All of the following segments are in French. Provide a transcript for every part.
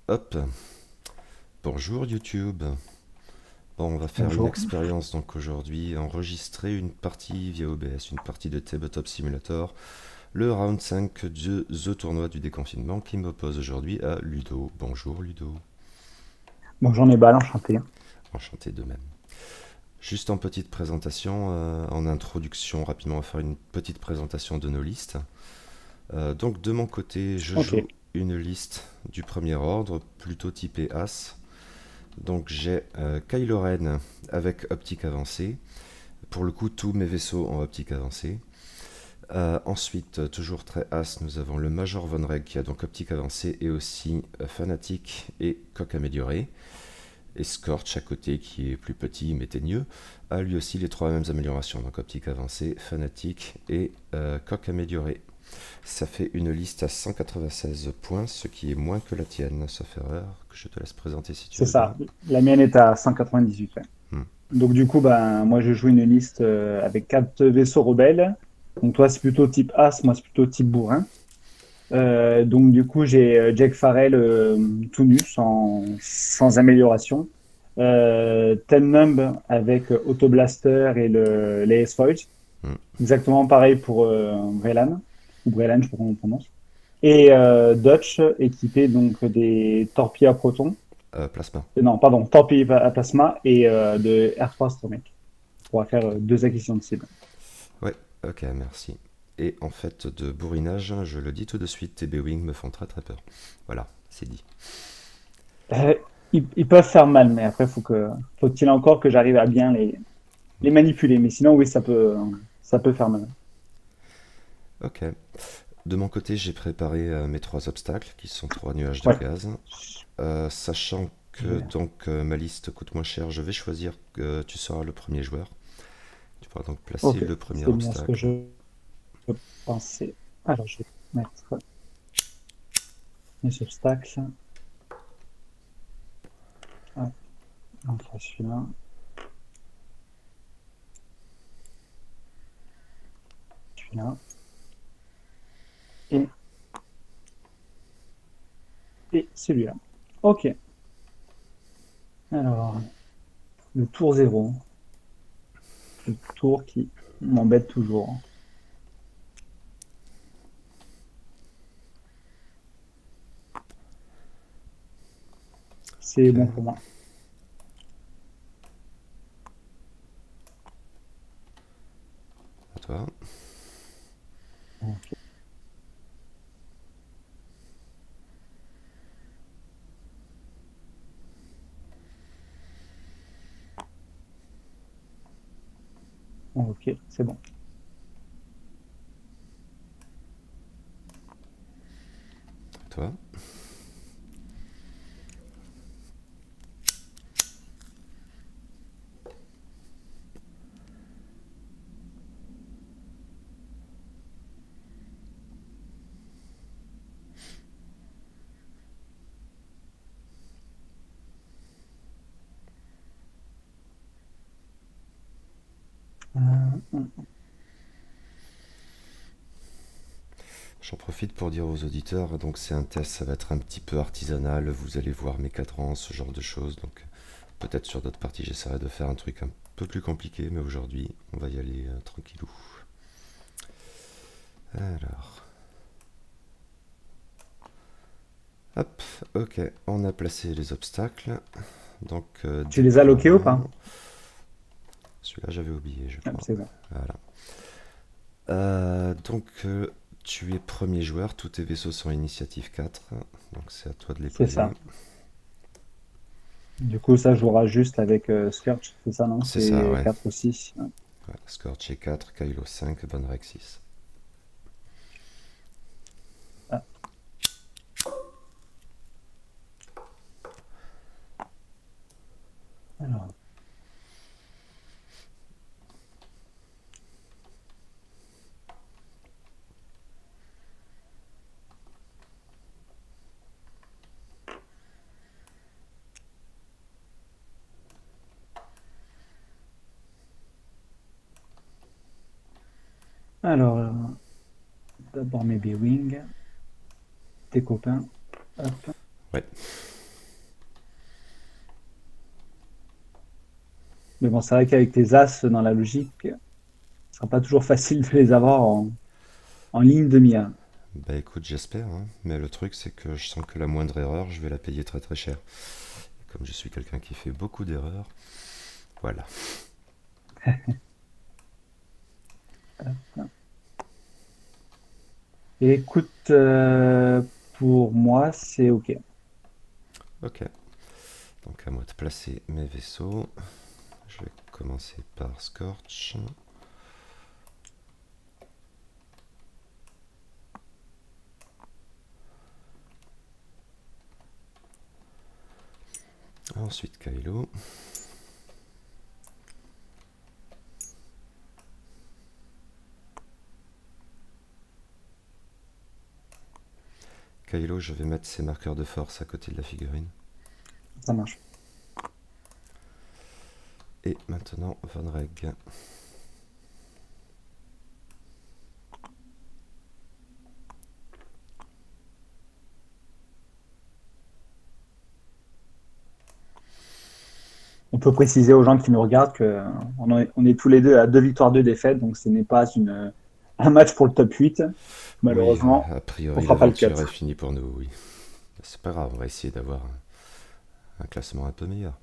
Hop, bonjour YouTube. Bon, on va faire une Bonjour. expérience donc aujourd'hui, enregistrer une partie via OBS, une partie de Tabletop Simulator, le round 5 de The Tournoi du déconfinement qui m'oppose aujourd'hui à Ludo. Bonjour Ludo, Bonjour Nébal, enchanté. enchanté de même. Juste en petite présentation, en introduction rapidement, on va faire une petite présentation de nos listes. Donc de mon côté, je Ok, joue une liste du premier ordre, plutôt typée As. Donc j'ai Kylo Ren avec optique avancée. Pour le coup, tous mes vaisseaux ont optique avancée. Ensuite, toujours très As, nous avons le Major Von Reg qui a donc optique avancée et aussi Fanatic et Coq amélioré. Et Scorch à côté qui est plus petit mais teigneux a lui aussi les trois mêmes améliorations, donc optique avancée, Fanatic et Coq amélioré. Ça fait une liste à 196 points, ce qui est moins que la tienne, sauf erreur, que je te laisse présenter si tu c'est veux bien. ça. La mienne est à 198. Ouais. Hmm. Donc du coup, ben, moi je joue une liste avec quatre vaisseaux rebelles. Donc toi c'est plutôt type As, moi c'est plutôt type bourrin. Donc du coup j'ai Jack Farrell tout nu, sans amélioration. Ten Numb avec Auto Blaster et les S-Foils. Hmm. Exactement pareil pour Brelan, ou Brelan, je sais pas comment on prononce. Et Dutch équipé donc des torpilles à proton. Plasma. Non, pardon, torpilles à plasma et de R3 Stomach. On pourra faire deux acquisitions de cible. Ouais, ok, merci. Et en fait, de bourrinage, je le dis tout de suite, tes B-Wing me font très très peur. Voilà, c'est dit. Euh, ils peuvent faire mal, mais après, faut-il encore que j'arrive à bien les manipuler. Mais sinon, oui, ça peut faire mal. Ok. De mon côté, j'ai préparé mes trois obstacles, qui sont trois nuages de Ouais. gaz. Sachant Je que vais, donc ma liste coûte moins cher, je vais choisir que tu seras le premier joueur. Tu pourras donc placer ok, le premier c'est bien ce que obstacle. je pensais. Alors, je vais mettre mes obstacles. Hop, enfin, celui-là, celui-là. Et, et celui-là. Ok. Alors, le tour zéro. Le tour qui m'embête toujours. C'est Ok, bon pour moi. à toi. Ok. Ok, c'est bon. À toi. Euh, J'en profite pour dire aux auditeurs, donc c'est un test, ça va être un petit peu artisanal, vous allez voir mes cadrans, ce genre de choses, donc peut-être sur d'autres parties j'essaierai de faire un truc un peu plus compliqué, mais aujourd'hui on va y aller tranquillou. Alors, hop, ok, on a placé les obstacles, donc tu les as loqués ou déploiement, pas? celui-là j'avais oublié je Hop, crois, c'est bon. voilà. Donc tu es premier joueur, tous tes vaisseaux sont initiative 4, donc c'est à toi de les C'est poser. ça. Du coup, ça jouera juste avec Scourge, c'est ça, non? C'est ça, C'est ouais. 4 aussi. Ouais. Voilà, Scorch est 4, Kylo 5, Von Rex 6. Ah, alors, alors, d'abord mes B-Wing, tes copains. Hop. Ouais. Mais bon, c'est vrai qu'avec tes As dans la logique, ce sera pas toujours facile de les avoir en ligne de mire. Bah écoute, j'espère, hein. Mais le truc, c'est que je sens que la moindre erreur, je vais la payer très très cher. Et comme je suis quelqu'un qui fait beaucoup d'erreurs, voilà. Et écoute, pour moi, c'est OK. Ok, donc à moi de placer mes vaisseaux. Je vais commencer par Scorch. Ensuite Kylo. Kylo, je vais mettre ses marqueurs de force à côté de la figurine. Ça marche. Et maintenant Von Reg. On peut préciser aux gens qui nous regardent que on est tous les deux à 2 victoires, 2 défaites, donc ce n'est pas un match pour le top 8. Oui, Malheureusement, a on priori fera pas le cut. l'aventure est finie pour nous, oui. C'est pas grave, on va essayer d'avoir un classement un peu meilleur,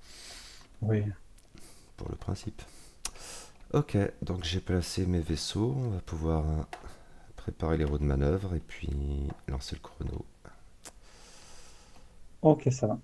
Oui. pour le principe. Ok, donc j'ai placé mes vaisseaux, on va pouvoir préparer les roues de manœuvre et puis lancer le chrono. OK, ça va.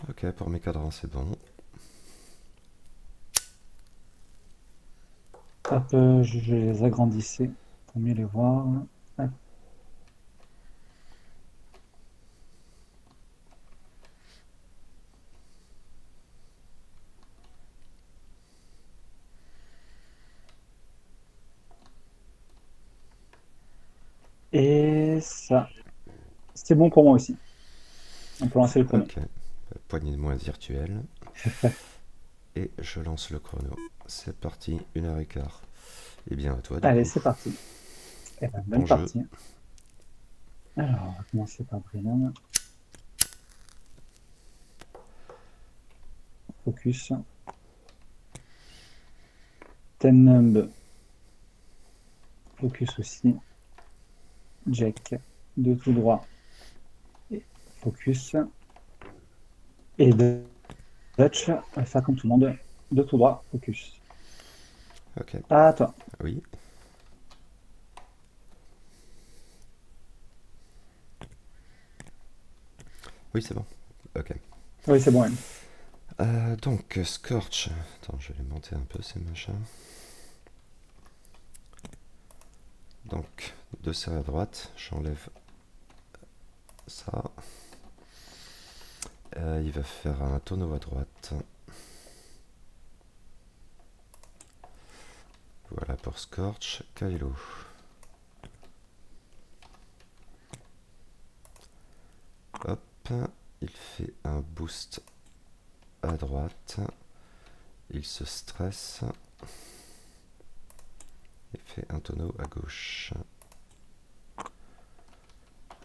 Ok, pour mes cadrans c'est bon. Hop, je les agrandissais pour mieux les voir. Hop. Et ça, c'est bon pour moi aussi. On peut lancer le chrono. Ok, poignée de main virtuelle. Et je lance le chrono. C'est parti, 1h15. Et bien à toi du Allez, coup. c'est parti. Eh ben, bonne Bon jeu. partie. Alors, on va commencer par Brian. Focus. Tenumb. Focus aussi. Jack. De tout droit. Et focus. Et Dutch. On va faire comme tout le monde. De tout droit. Focus. Ok, À toi. oui. Oui, c'est bon. Ok. Oui, c'est bon. Ouais. Donc, Scorch. Attends, je vais les monter un peu ces machins. Donc, deux serres à droite. J'enlève ça. Il va faire un tonneau à droite. Voilà pour Scorch. Kylo. Hop. Il fait un boost à droite. Il se stresse. Et fait un tonneau à gauche.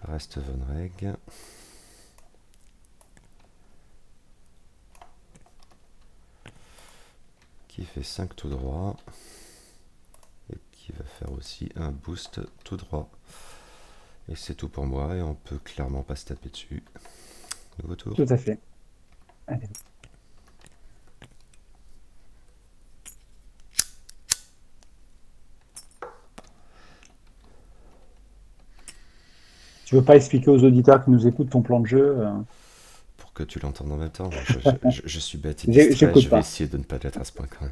Reste Von Reg. Qui fait 5 tout droit. Et qui va faire aussi un boost tout droit. Et c'est tout pour moi et on peut clairement pas se taper dessus. Nouveau tour. Tout à fait. Allez. Tu veux pas expliquer aux auditeurs qui nous écoutent ton plan de jeu Pour que tu l'entendes en même temps. Je suis bête et distrait, J'écoute je vais pas. essayer de ne pas l'être à ce point quand même.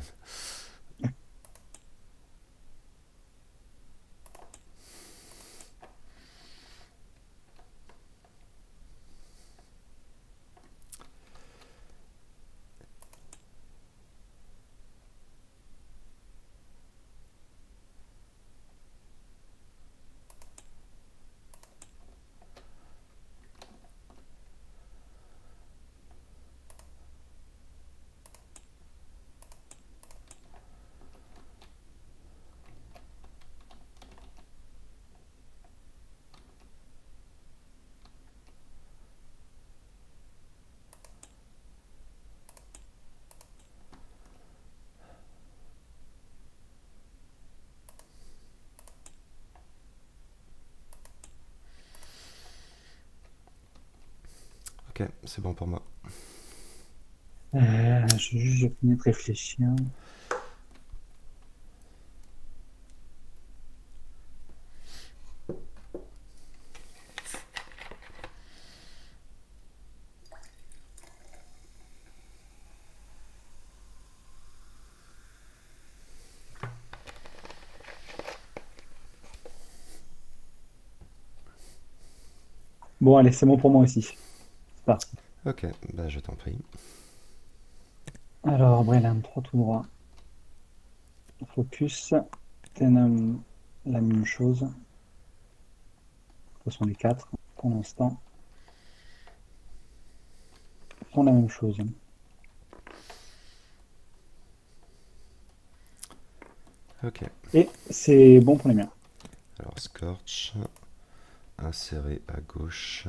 Ok, c'est bon pour moi. Je finis de réfléchir. Bon, allez, c'est bon pour moi aussi. C'est parti. Ok, bah je t'en prie. Alors, Brelan, 3 tout droit. Focus. Tenem, la même chose. Ce sont les 4 pour l'instant. Font la même chose. Ok, Et c'est bon pour les miens. alors Scorch, insérer à gauche,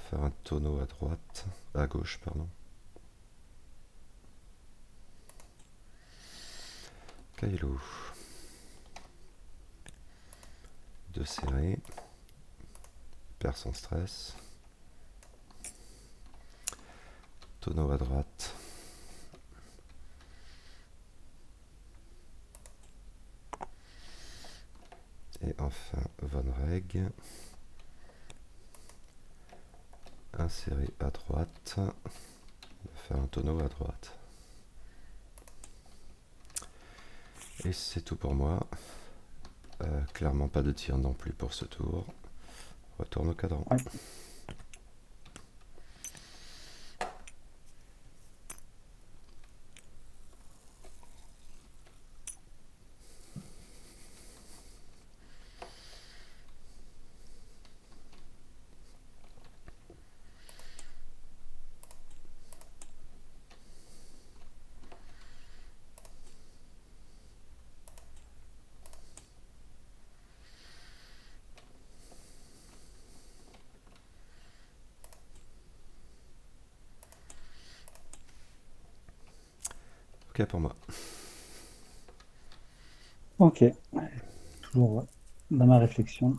faire un tonneau à droite, à gauche, pardon. Kailo, de serrer, perd son stress, tonneau à droite, et enfin Von Reg, insérer à droite, faire un tonneau à droite. Et c'est tout pour moi. Clairement pas de tir non plus pour ce tour. Retourne au cadran. Ouais. Ok pour moi. Ok. Toujours dans ma réflexion.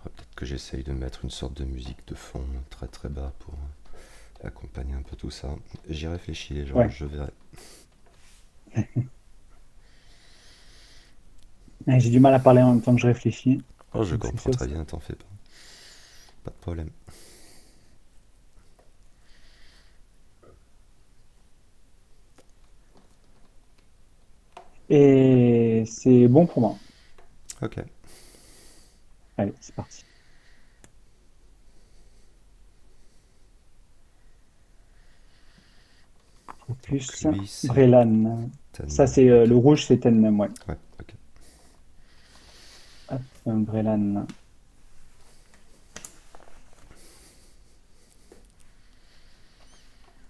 Peut-être que j'essaye de mettre une sorte de musique de fond très très bas pour accompagner un peu tout ça. J'y réfléchis les gens, Ouais. je verrai. J'ai du mal à parler en même temps que je réfléchis. Oh, je Donc c'est comprends ça très aussi. bien, t'en fais pas. Pas de problème. Et c'est bon pour moi. Ok. Allez, c'est parti. Donc Focus. lui c'est Brelan. Ça, Ten. c'est Ok. le rouge, c'est Tenem, ouais. Ouais, ok. Hop, Brelan.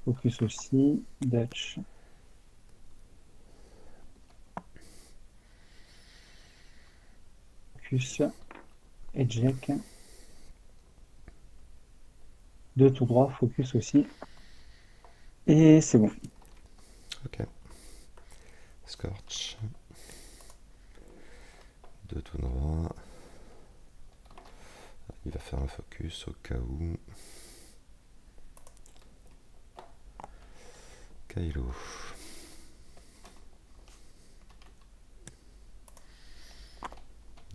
Focus aussi. Dutch. Focus. Et Jack. 2 tout droit. Focus aussi. Et c'est bon. Ok. Scorch. 2 tout droit. Il va faire un focus au cas où. Kylo.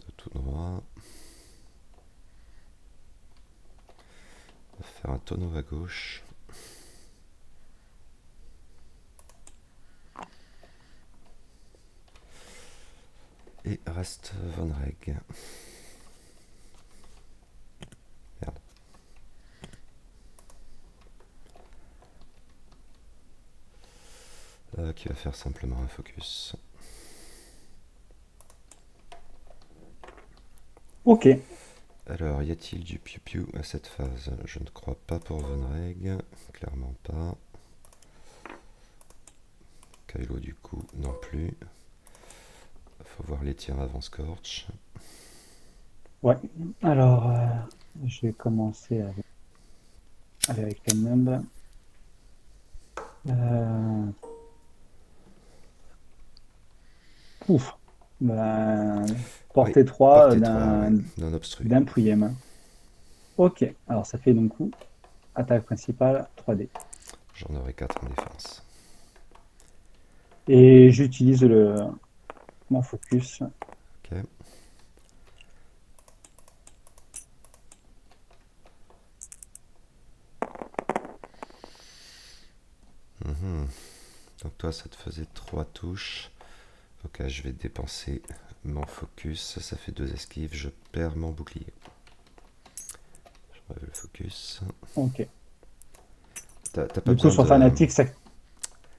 De tout droit. On va faire un tonneau à gauche. Et reste Von Reg. Merde. Qui va faire simplement un focus. Ok. Alors, y a-t-il du piou-piou à cette phase? Je ne crois pas pour Von Reg. Clairement pas. Kylo du coup non plus. Faut voir les tirs avant Scorch. Ouais. Alors, je vais commencer avec Tenem. Euh, Ouf. Ben, Oui, portée 3 portée 3, oui, non obstrué. d'un Priem. Ok, alors ça fait donc coup, attaque principale 3D. J'en aurai 4 en défense. Et j'utilise mon focus. Ok. Mhm. Donc toi, ça te faisait 3 touches. Ok, je vais dépenser mon focus. Ça fait 2 esquives. Je perds mon bouclier. Je enlève le focus. Ok. T'as pas Du coup, besoin sur de... Fanatic, ça...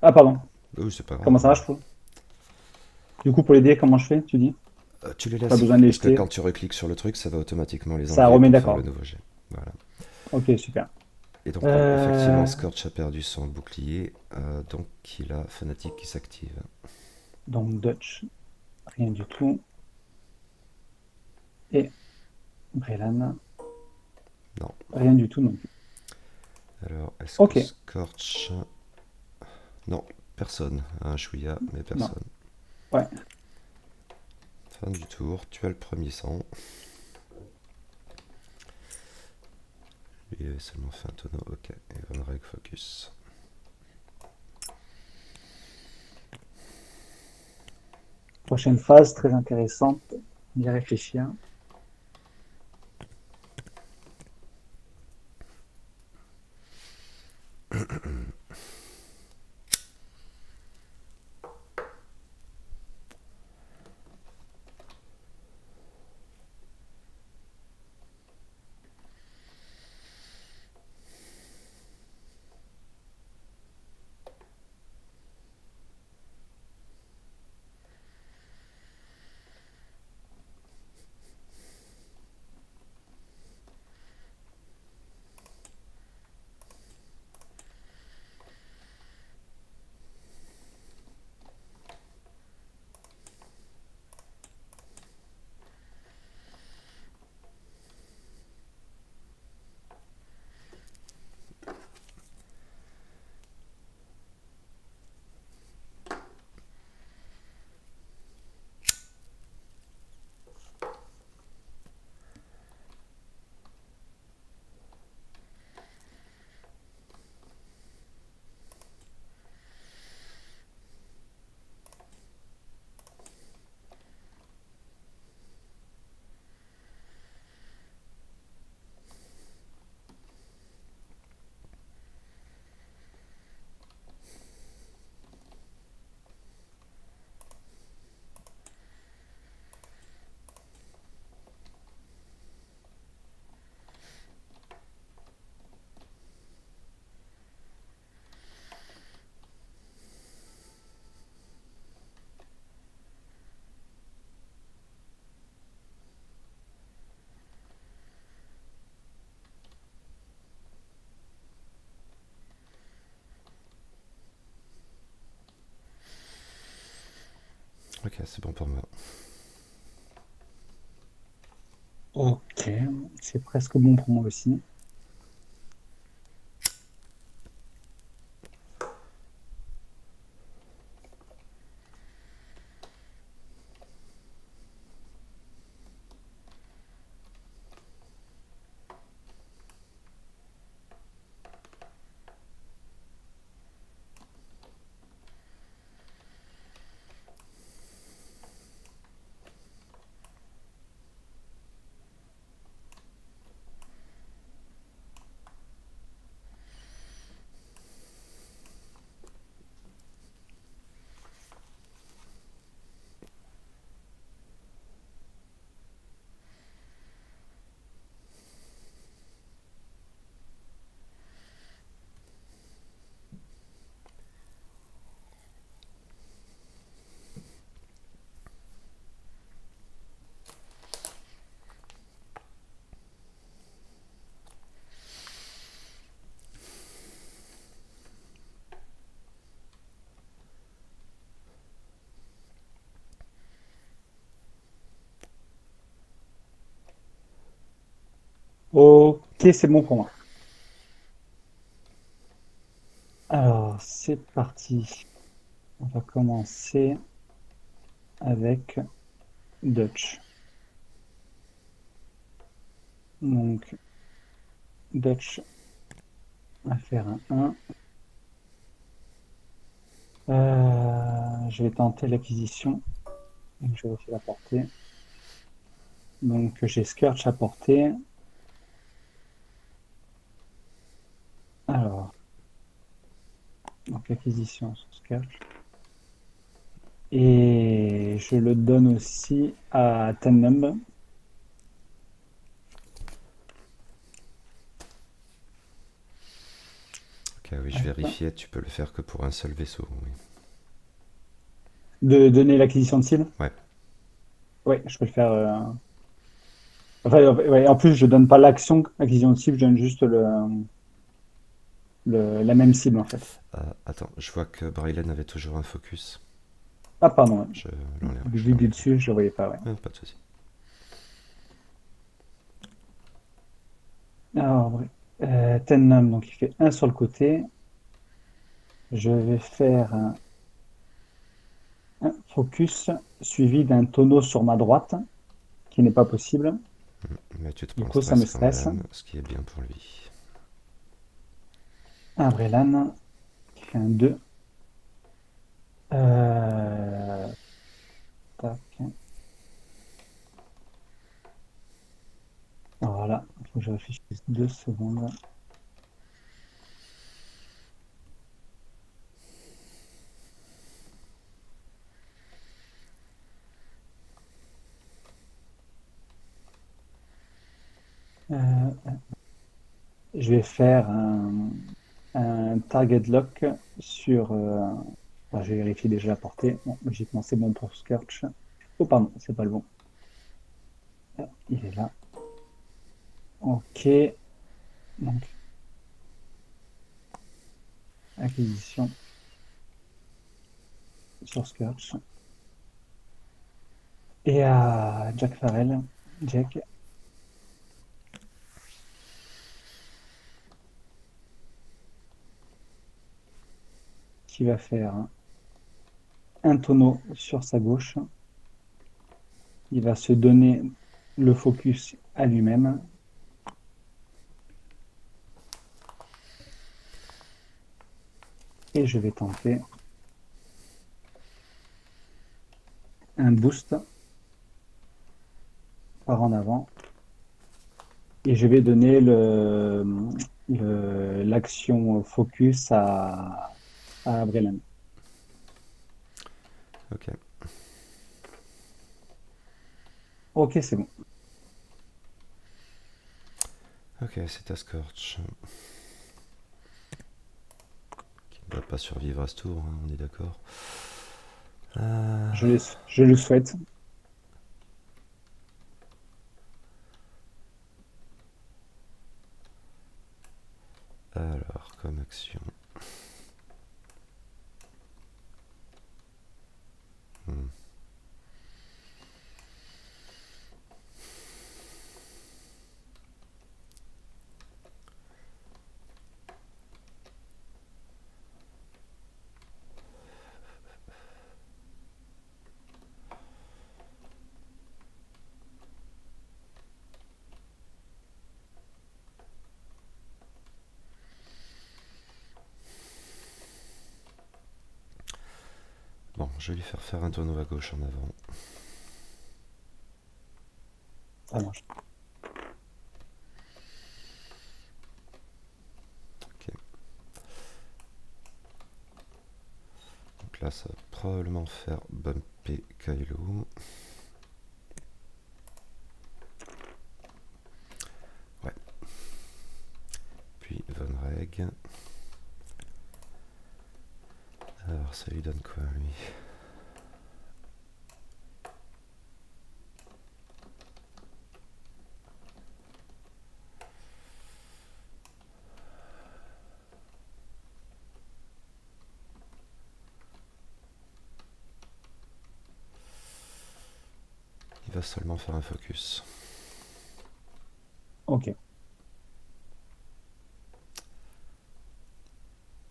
Ah, pardon. Oui, c'est pas grave, Comment ça hein. marche pour... Du coup, pour les dés, comment je fais, tu dis? Tu les Pas laisses. besoin de les Parce que quand jeter. tu recliques sur le truc, ça va automatiquement les Ça enlever remet pour faire le d'accord. nouveau jet. Voilà. Ok, super. Et donc oui, effectivement, Euh, Scorch a perdu son bouclier. Donc il a Fanatic qui s'active. Donc, Dutch, rien du tout. Et Brelan, Non. rien du tout non plus. Alors, est-ce que Ok, Scorch... Non, personne. Un chouïa, mais non. personne. Ouais, Fin du tour, tu as le premier sang. Lui avait seulement fait un tonneau, ok. Et Van Reg focus. prochaine phase, très intéressante. On y réfléchir. Ok, c'est bon pour moi. Ok, c'est presque bon pour moi aussi. Ok, c'est bon pour moi. Alors, c'est parti. On va commencer avec Dutch. Donc, Dutch va faire un 1. Je vais tenter l'acquisition. Donc, je vais essayer la portée. Donc, j'ai Scourge à portée. Alors, donc acquisition sur Scourge. Et je le donne aussi à Tennum. Ok, oui, je vérifiais, tu peux le faire que pour un seul vaisseau. Oui. De donner l'acquisition de cible? Ouais, Ouais, je peux le faire. Enfin, ouais, en plus, je donne pas l'action acquisition de cible, je donne juste la même cible en fait. attends, je vois que Braylon avait toujours un focus. Ah, pardon. Je l'enlève. Vu Je du l'enlève. dessus, je ne voyais pas. Ouais. Pas de souci. Alors, Tennum, donc il fait un sur le côté. Je vais faire un focus suivi d'un tonneau sur ma droite, qui n'est pas possible. Mais tu te Du prends coup, ça me stress quand stresse. même, ce qui est bien pour lui. Un Brelan qui fait un 2. Tac. Voilà, il faut que je réfléchisse 2 secondes. Euh, je vais faire un target lock sur. Je vais vérifier déjà la portée. Bon, logiquement, c'est bon pour Scourge. Oh, pardon, c'est pas le bon. Ah, il est là. Ok. Donc, acquisition sur Scourge. Et à Jack Farrell. Jack. Qui va faire un tonneau sur sa gauche. Il va se donner le focus à lui-même. Et je vais tenter un boost par en avant. Et je vais donner l'action focus à Brelan. Ok. Ok, c'est bon. Ok, c'est ta Scorch. Qui ne va pas survivre à ce tour, hein, on est d'accord. Je le souhaite. Alors, comme action. Bon, je vais lui faire un tonneau à gauche en avant. Ça marche. Ok. Donc là, ça va probablement faire bumper Kylo. Ouais. Puis Von Reg. Alors, ça lui donne quoi, lui? Il va seulement faire un focus. Ok.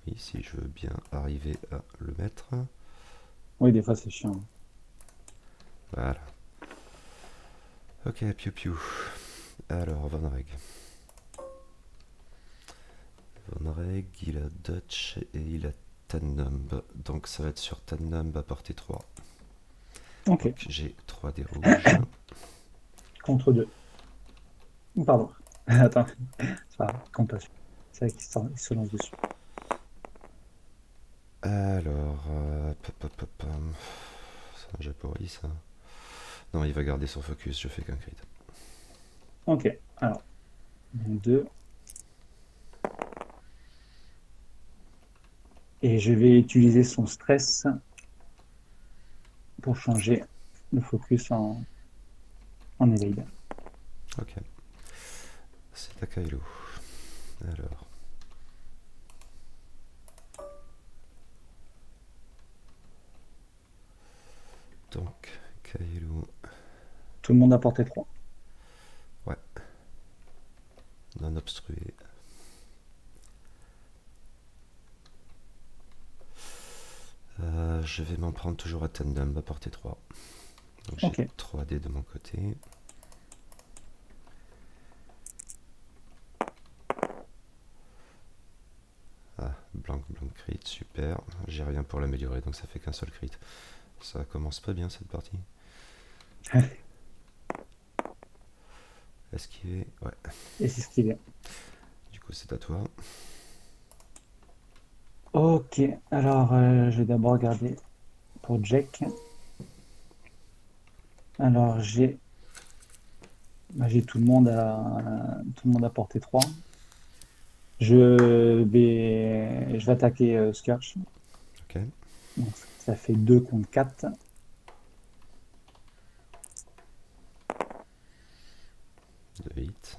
Oui, si je veux bien arriver à le mettre. Oui, des fois c'est chiant. Voilà. Ok, piou piou. Alors, Van Reg. Van Reg, il a Dutch et il a Tannumb. Donc ça va être sur Tannumb à portée 3. Ok, Donc j'ai 3 dés rouges. contre 2. Pardon. Attends, c'est pas grave, compte pas. C'est vrai qu'il se lance dessus. Alors, c'est un Japori ça. Non, il va garder son focus, je fais qu'un crit. Ok, alors, 2. Et je vais utiliser son stress pour changer le focus en evade. Ok. C'est à Kailo. Alors. Donc, Kailo. Tout le monde a porté 3. Ouais. Non obstrué. Je vais m'en prendre toujours à Tandem à portée 3. Donc j'ai Ok, 3 dés de mon côté. Ah, blanc, crit, super. J'ai rien pour l'améliorer, donc ça fait qu'un seul crit. Ça commence pas bien cette partie. Esquiver, ouais. et c'est ce qu'il est. Du coup, c'est à toi. Ok, alors je vais d'abord regarder pour Jack. Alors j'ai tout le monde à portée 3. Je vais attaquer Scourge. Ok. Donc ça fait 2 contre 4. De hit.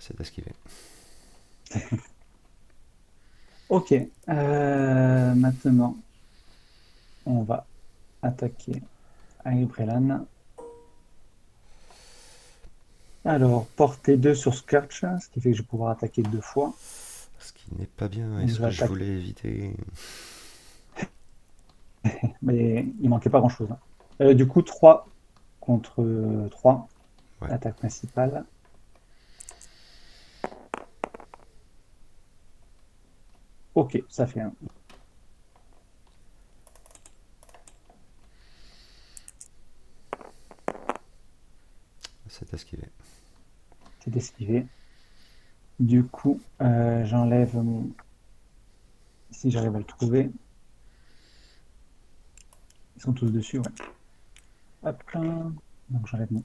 C'est d'esquiver. Ok, maintenant on va attaquer Aibrelan. Alors, portée 2 sur Scourge, ce qui fait que je vais pouvoir attaquer 2 fois. Ce qui n'est pas bien, et Donc ce je vais que je attaquer, voulais éviter. mais il manquait pas grand-chose, hein. Du coup, 3 contre 3, Ouais, attaque principale. Ok, ça fait un. c'est esquivé. C'est esquivé. Du coup, j'enlève mon. Si j'arrive à le trouver. Ils sont tous dessus, ouais. Hop là. Donc j'enlève mon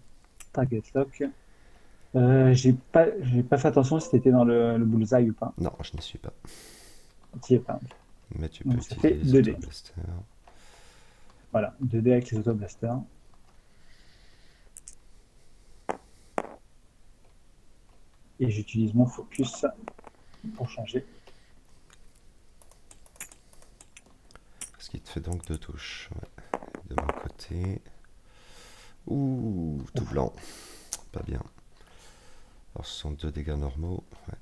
target lock. J'ai pas fait attention si c'était dans le bullseye ou pas. Non, je n'y suis pas. T'y es pas. Mais tu peux Donc ça fait utiliser les 2 dés. autoblasters. Voilà, 2 dés avec les autoblasters. Et j'utilise mon focus pour changer. Ce qui te fait donc 2 touches. Ouais. De mon côté. Ouh, tout Ouf. blanc. Pas bien. Alors ce sont 2 dégâts normaux. Ouais.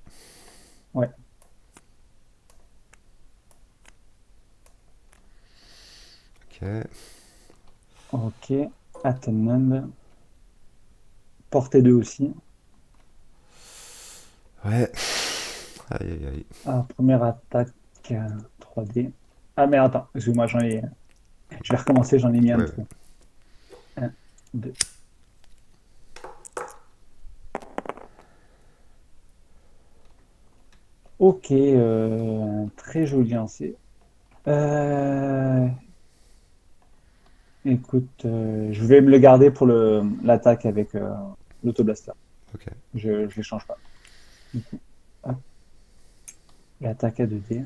Ouais, Ok. ok. Attenum. Portée 2 aussi. Ouais. Aïe aïe aïe. Ah, première attaque 3D. Ah, mais attends, excuse-moi, je vais recommencer, j'en ai mis un Ouais, ouais. trou. Un, 2. Ok, un très joli lancer. Euh, écoute, je vais me le garder pour l'attaque avec l'autoblaster. Ok. Je les change pas. Du coup, hop, l'attaque à 2D.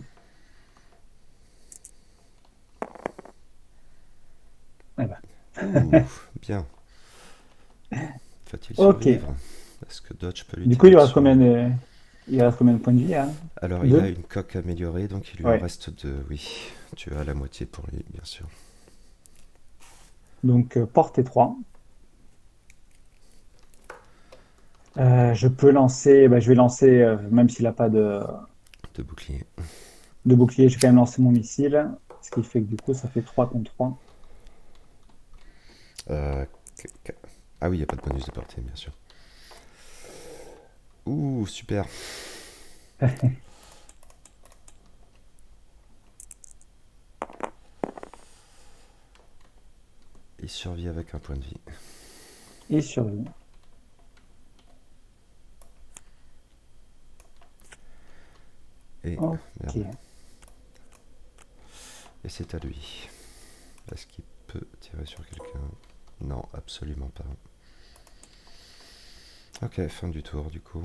Eh ben. Ouh, bien. Faut-il Ok. survivre? Est-ce que Dodge peut lui Du coup, tirer dessus? il reste combien de points de vie, hein? Alors, il a 2? une coque améliorée, donc il lui en Ouais. reste 2. Oui, tu as la moitié pour lui, bien sûr. Donc, portée 3. Je peux lancer, bah, je vais lancer, même s'il n'a pas De bouclier. de bouclier, je vais quand même lancer mon missile. Ce qui fait que du coup, ça fait 3 contre 3. Euh, ah oui, il n'y a pas de bonus de portée, bien sûr. Ouh, super. Il survit avec un point de vie. Et survie. Et Ok. merde. Et c'est à lui. Est-ce qu'il peut tirer sur quelqu'un? Non, absolument pas. Ok, fin du tour du coup.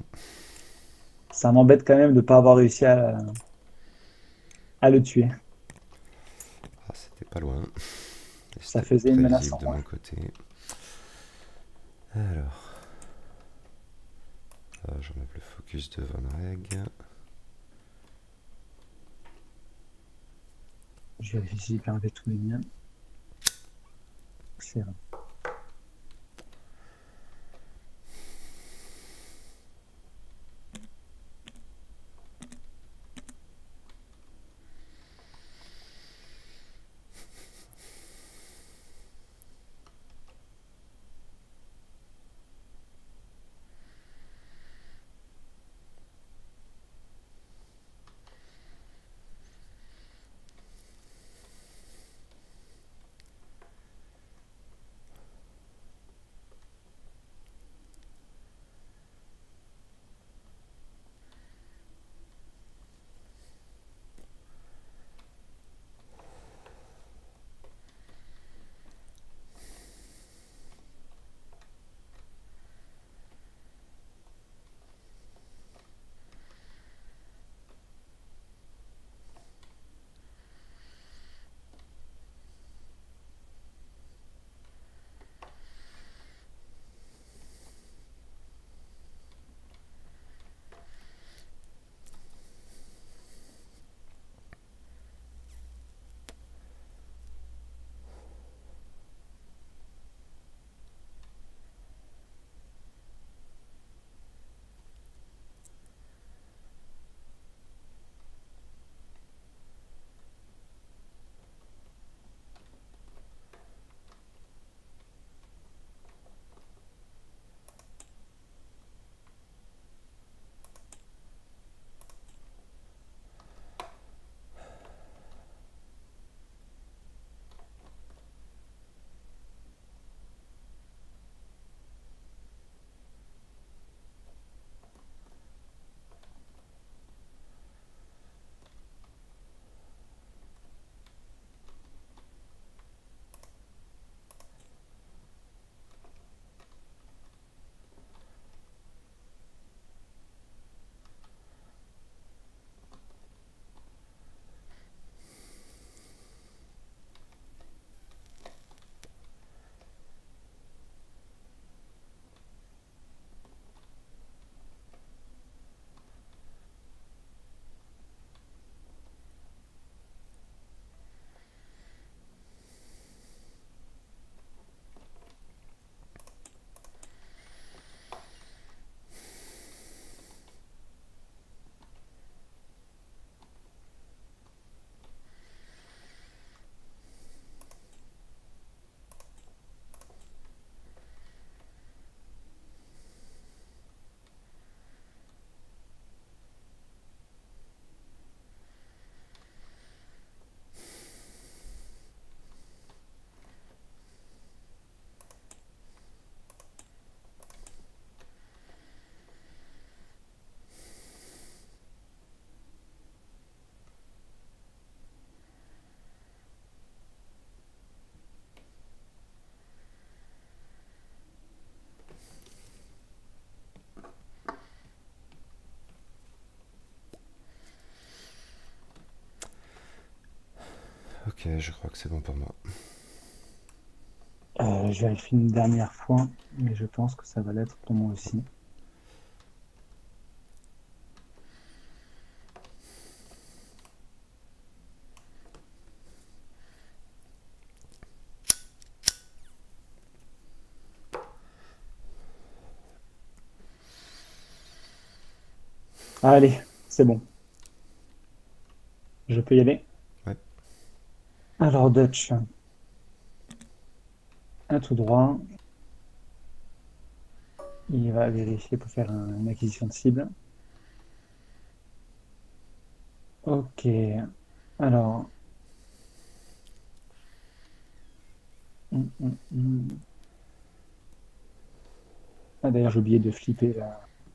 Ça m'embête quand même de ne pas avoir réussi à le tuer. Ah, c'était pas loin. Et Ça c'était faisait une menace prévisible en de moins. mon côté. Alors, j'enlève le focus de Von Reg. Je vérifie si j'ai bien enlevé tous les miens. Excellent. Ok, je crois que c'est bon pour moi. Je vérifie une dernière fois, mais je pense que ça va l'être pour moi aussi. Allez, c'est bon. Je peux y aller. Ouais, Alors, Dutch, un tout droit. Il va vérifier pour faire une acquisition de cible. Ok. Alors, hum. Ah, d'ailleurs, j'ai oublié de flipper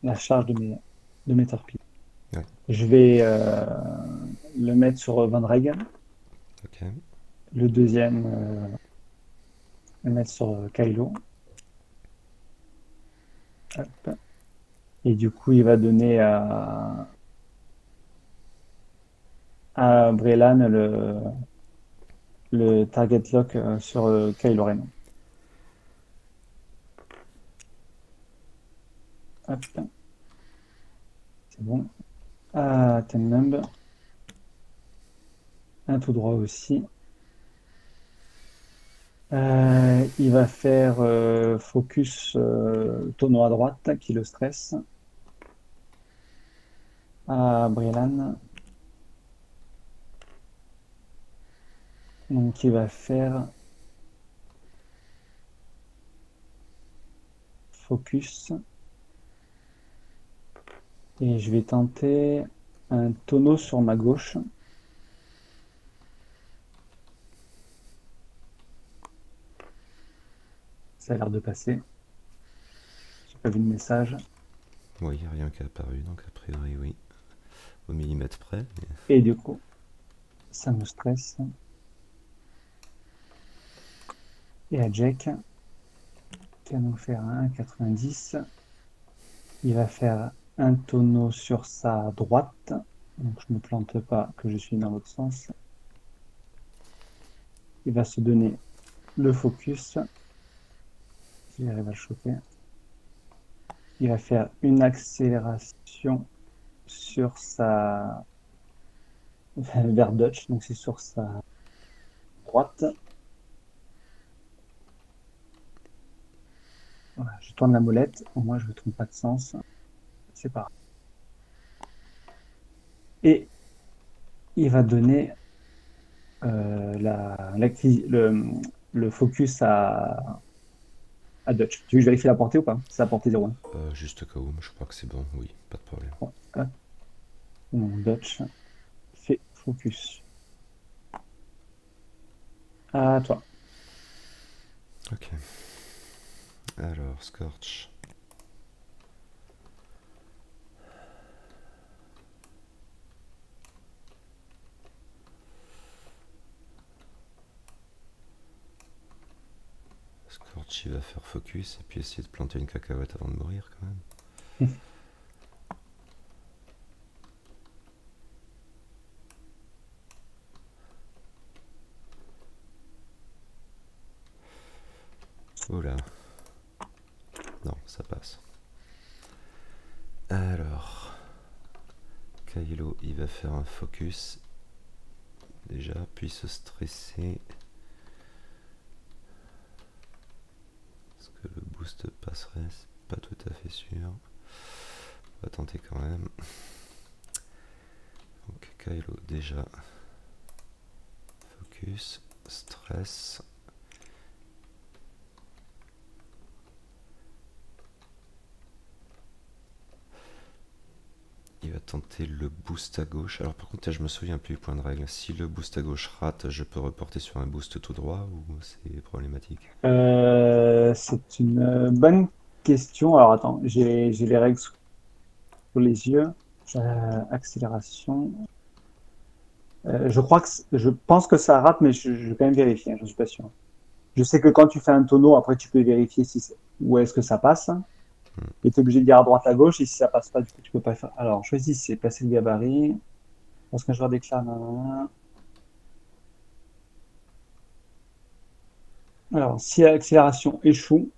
la charge de mes torpilles. ouais, Je vais le mettre sur Van Regen. ok. Le deuxième, le mettre sur Kylo. Hop. Et du coup, il va donner à Brelan le target lock sur Kylo Ren. Hop, c'est bon. À Tenmumb, un tout droit aussi. Il va faire focus tonneau à droite qui le stresse. À Brelan. Donc il va faire focus. Et je vais tenter un tonneau sur ma gauche. Ça a l'air de passer. J'ai pas vu de message. Oui, il n'y a rien qui est apparu, donc a priori, oui. Au millimètre près. Et du coup, ça me stresse. Et à Jack, qui va nous faire un 1,90. Il va faire un tonneau sur sa droite. Donc je ne me plante pas que je suis dans l'autre sens. Il va se donner le focus. Si j'arrive à le choper. Il va faire une accélération sur sa vers Dutch, donc c'est sur sa droite. Voilà, je tourne la molette, au moins je ne trompe pas de sens. C'est pas grave. Et il va donner le focus à Dutch. Tu veux que je vérifie la portée ou pas? C'est la portée 0,1. Juste au cas où, je crois que c'est bon, oui, pas de problème. Bon, hop. Donc, Dutch fait focus. À toi. Ok. Alors, Scorch. Scorch, il va faire focus et puis essayer de planter une cacahuète avant de mourir quand même. Oula. Non, ça passe. Alors, Kylo, il va faire un focus. Déjà, puis se stresser. Est-ce que le boost passerait? C'est pas tout à fait sûr. On va tenter quand même. Donc, Kylo, déjà. Focus, stress. Il va tenter le boost à gauche. Alors par contre, là, je me souviens plus du point de règle. Si le boost à gauche rate, je peux reporter sur un boost tout droit ou c'est problématique? C'est une bonne question. Alors attends, j'ai les règles sous les yeux. Accélération. Je pense que ça rate, mais je vais quand même vérifier, hein, je ne suis pas sûr. Je sais que quand tu fais un tonneau, après tu peux vérifier où est-ce que ça passe. Et tu es obligé de dire à droite à gauche, et si ça passe pas, du coup tu peux pas faire. Alors choisis, c'est passer le gabarit. Parce que je redéclare. Nanana. Alors, si l'accélération échoue,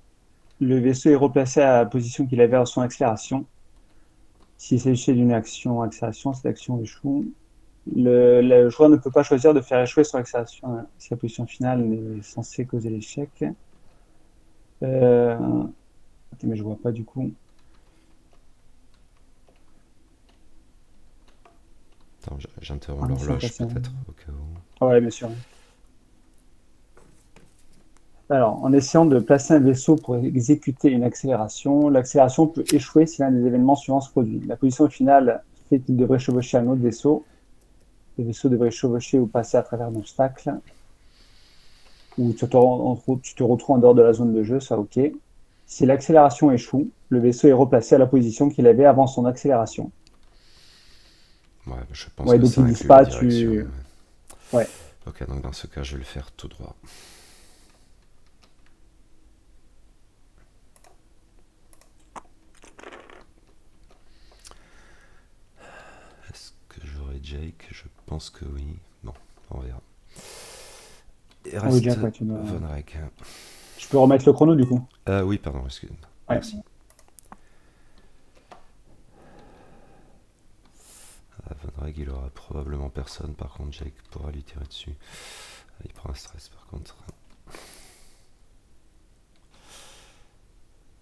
le vaisseau est replacé à la position qu'il avait à son accélération. S'il s'agissait d'une action accélération, cette action échoue. Le joueur ne peut pas choisir de faire échouer son accélération si la position finale est censée causer l'échec. Attends, mais je vois pas du coup. j'interromps En essayant de l'horloge placer un- peut-être, au cas où. Ah ouais, bien sûr. Alors, en essayant de placer un vaisseau pour exécuter une accélération, l'accélération peut échouer si l'un des événements suivants se produit. La position finale fait qu'il devrait chevaucher un autre vaisseau. Le vaisseau devrait chevaucher ou passer à travers un obstacle. Ou tu te retrouves en dehors de la zone de jeu, ça ok. Si l'accélération échoue, le vaisseau est replacé à la position qu'il avait avant son accélération. Ouais, je pense Ouais, que donc ça ils disent inclut la pas, direction. tu... Ouais, Ok, donc dans ce cas, je vais le faire tout droit. Est-ce que j'aurai Jake? Je pense que oui. Bon, on verra. Il oui, reste Jack, ouais, Von Reg. Je peux remettre le chrono du coup. Oui, pardon, excuse-moi. Ouais. Merci. Von Reg, il aura probablement personne. Par contre, Jake pourra lui tirer dessus. Il prend un stress par contre.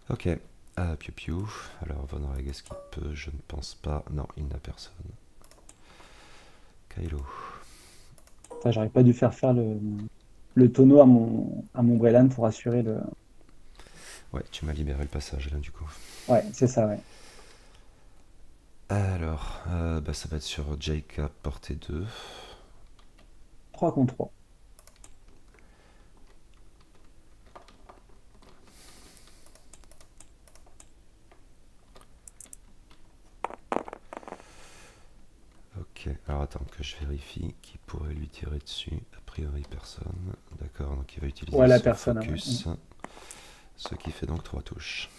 Ok. Piu Piu. Alors, Von Reg, est-ce qu'il peut? Je ne pense pas. Non, il n'a personne. Kylo. Putain, j'aurais pas dû faire le tonneau à mon Brelan pour assurer le. Ouais, tu m'as libéré le passage là du coup. Ouais, c'est ça, ouais. Alors, ça va être sur Jake à portée 2. 3 contre 3. Ok, alors attends que je vérifie qui pourrait lui tirer dessus. A priori personne. D'accord, donc il va utiliser Ouais, la son personne, ouais. focus. Ce qui fait donc 3 touches.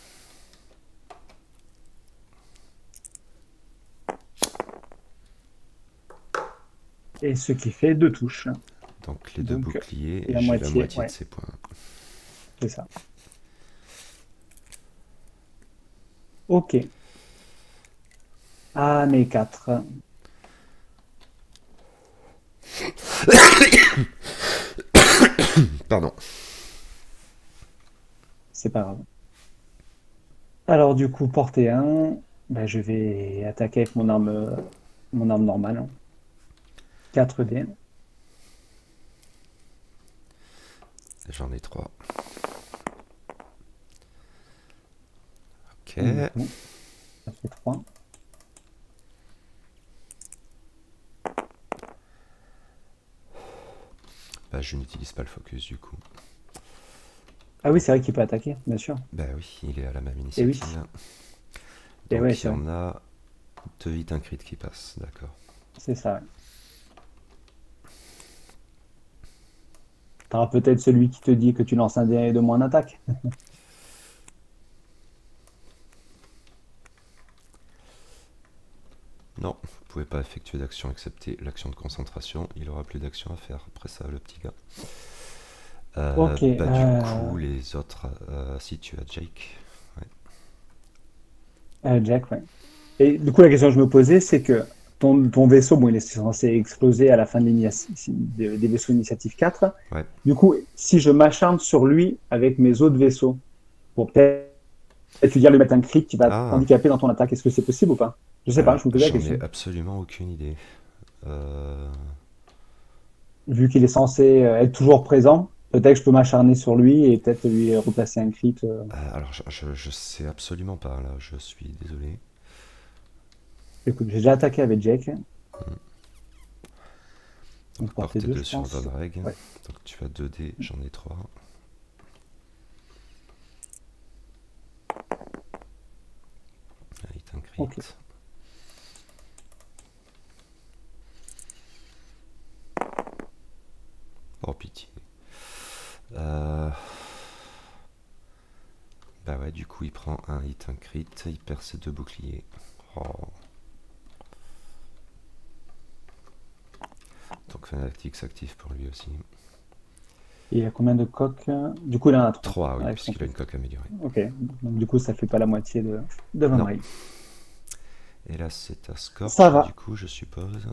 Et ce qui fait 2 touches. Donc les deux Donc, boucliers, la j'ai la moitié, moitié ouais. de ses points. C'est ça. Ok. Ah, mais 4. Pardon. C'est pas grave. Alors, du coup, portée 1, ben, je vais attaquer avec mon arme normale. 4 dés. J'en ai 3. Ok. Du coup, ça fait 3. Bah, je n'utilise pas le focus du coup. Ah oui, c'est vrai qu'il peut attaquer, bien sûr. Bah oui, il est à la même Et oui. initiative. Et Donc ouais, il y c'est vrai. en a 2 hits, un crit qui passe, d'accord. C'est ça, ouais. T'auras peut-être celui qui te dit que tu lances un dé de moins en attaque. Non, vous pouvez pas effectuer d'action excepté l'action de concentration. Il aura plus d'action à faire après ça, le petit gars. Ok. Du coup, les autres, si tu as Jake. Ouais. Jack, ouais. Et du coup, la question que je me posais, c'est que ton vaisseau, bon, il est censé exploser à la fin des vaisseaux initiative 4. Ouais. Du coup, si je m'acharne sur lui avec mes autres vaisseaux, pour peut-être étudier lui mettre un crit qui va Ah, t'handicaper dans ton attaque, est-ce que c'est possible ou pas? Je sais pas, alors je me posais la j'en ai question. absolument aucune idée. Vu qu'il est censé être toujours présent, peut-être que je peux m'acharner sur lui et peut-être lui replacer un crit. Alors je sais absolument pas là, je suis désolé. Écoute, j'ai déjà attaqué avec Jack. Donc Donc portée portée 2, 2 je sur pense. Vonreg. Ouais. Donc tu as 2 dés, j'en ai 3. Hit un crit. Ok. Oh pitié. Bah ouais, du coup il prend un hit, un crit, il perd ses 2 boucliers. Oh. Donc Fanatix s'active pour lui aussi. Et il y a combien de coques? Du coup, il en a 3. 3, oui, puisqu'il a une coque améliorée. Ok. Donc, du coup, ça fait pas la moitié de Van Non. Rey. Et là c'est à Scorch, Ça va. du coup je suppose.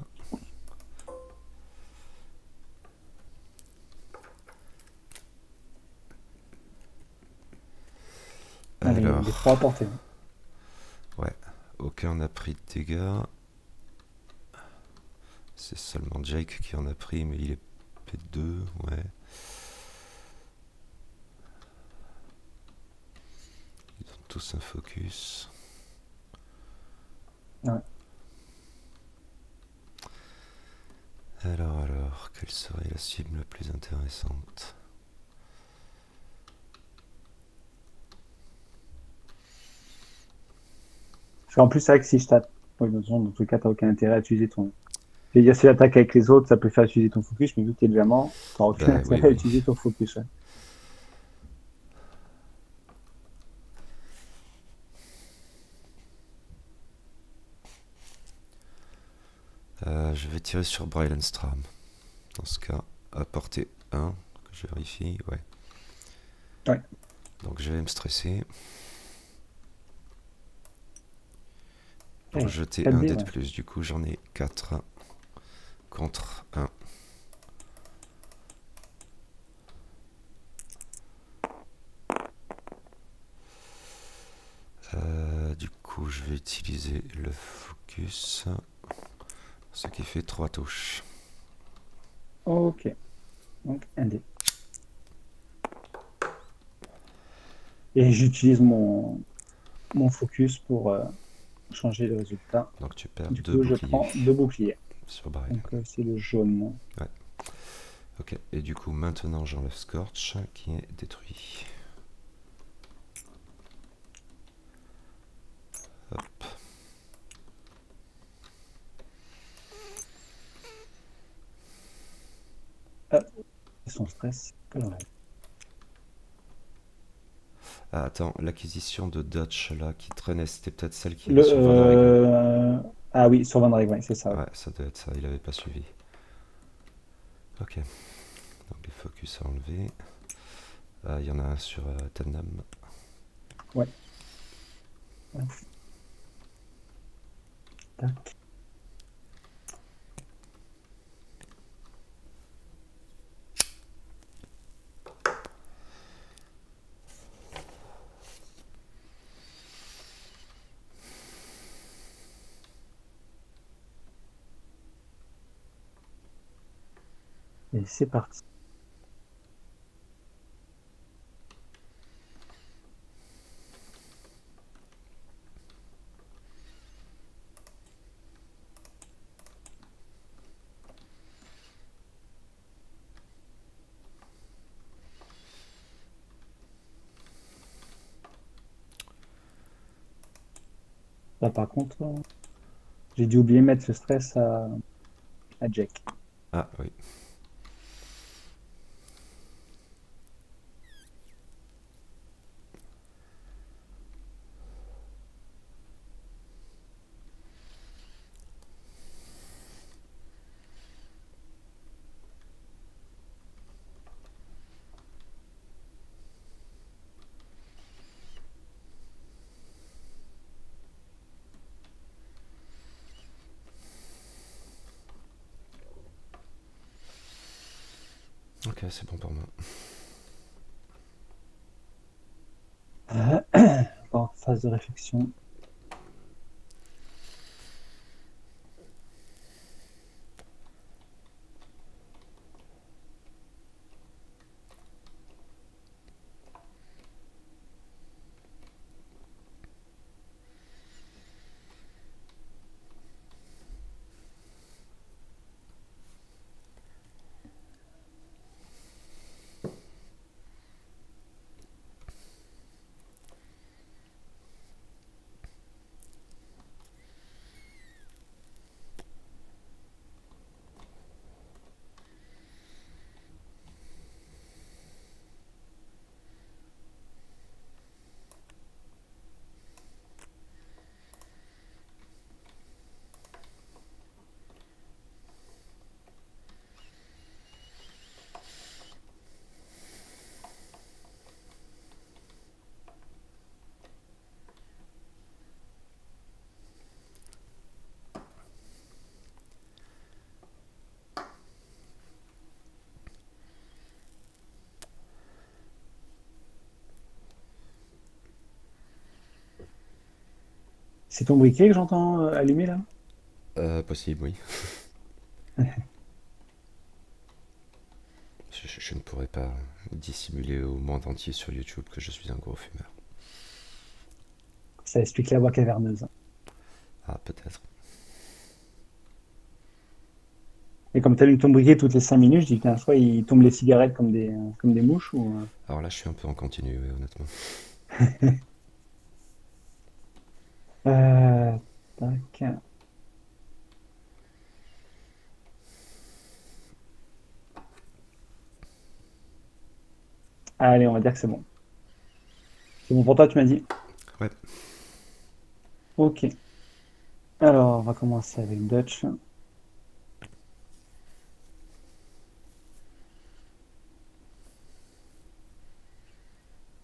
Allez, Alors, les 3 à portée. ouais, aucun n'a pris de dégâts. C'est seulement Jake qui en a pris, mais il est P2, ouais. Ils ont tous un focus. Ouais. Alors, quelle serait la cible la plus intéressante? Parce qu'en plus, c'est vrai que si je tape, oui, de toute façon, dans tout cas, t'as aucun intérêt à utiliser ton. Je veux dire, si l'attaque avec les autres, ça peut faire utiliser ton focus, mais vu que t'es déjà mort, t'auras aucun Bah oui, intérêt à oui. utiliser ton focus. Ouais. Je vais tirer sur Brylenstram. Dans ce cas, à portée 1, que je vérifie, ouais. Ouais. Donc je vais me stresser. Pour Ouais, jeter 4 un dés, dé de ouais. plus, du coup j'en ai 4 contre 1. Du coup je vais utiliser le focus, ce qui fait 3 touches. Ok. Donc, un dé. Et j'utilise mon focus pour changer le résultat. Donc tu perds Du 2 coup, je boucliers prends 2 boucliers. sur Bryle. Donc, c'est le jaune. Ouais. Ok, et du coup maintenant j'enlève Scorch qui est détruit. Hop. Ah, son stress. Que l'on a. Ah, attends, l'acquisition de Dutch là qui traînait, c'était peut-être celle qui est Le, sur Van Reg. Ah oui, sur Van Reg, ouais, c'est ça. Ouais. Ouais, ça doit être ça, il avait pas suivi. Ok, donc les focus à enlever. Il y en a un sur Tannam. Ouais. Tac. Et c'est parti. Là, par contre, j'ai dû oublier de mettre ce stress à Jack. Ah oui. Ok, c'est bon pour moi. En phase de réflexion. C'est ton briquet que j'entends allumer là? Possible, oui. Je ne pourrais pas dissimuler au monde entier sur YouTube que je suis un gros fumeur. Ça explique la voix caverneuse. Ah, peut-être. Et comme tu allumes ton briquet toutes les 5 minutes, je dis, putain, soit il tombe les cigarettes comme des mouches ou. Alors là, je suis un peu en continu, oui, honnêtement. Tac. Allez, on va dire que c'est bon. C'est bon pour toi, tu m'as dit? Ouais. Ok. Alors, on va commencer avec Dutch.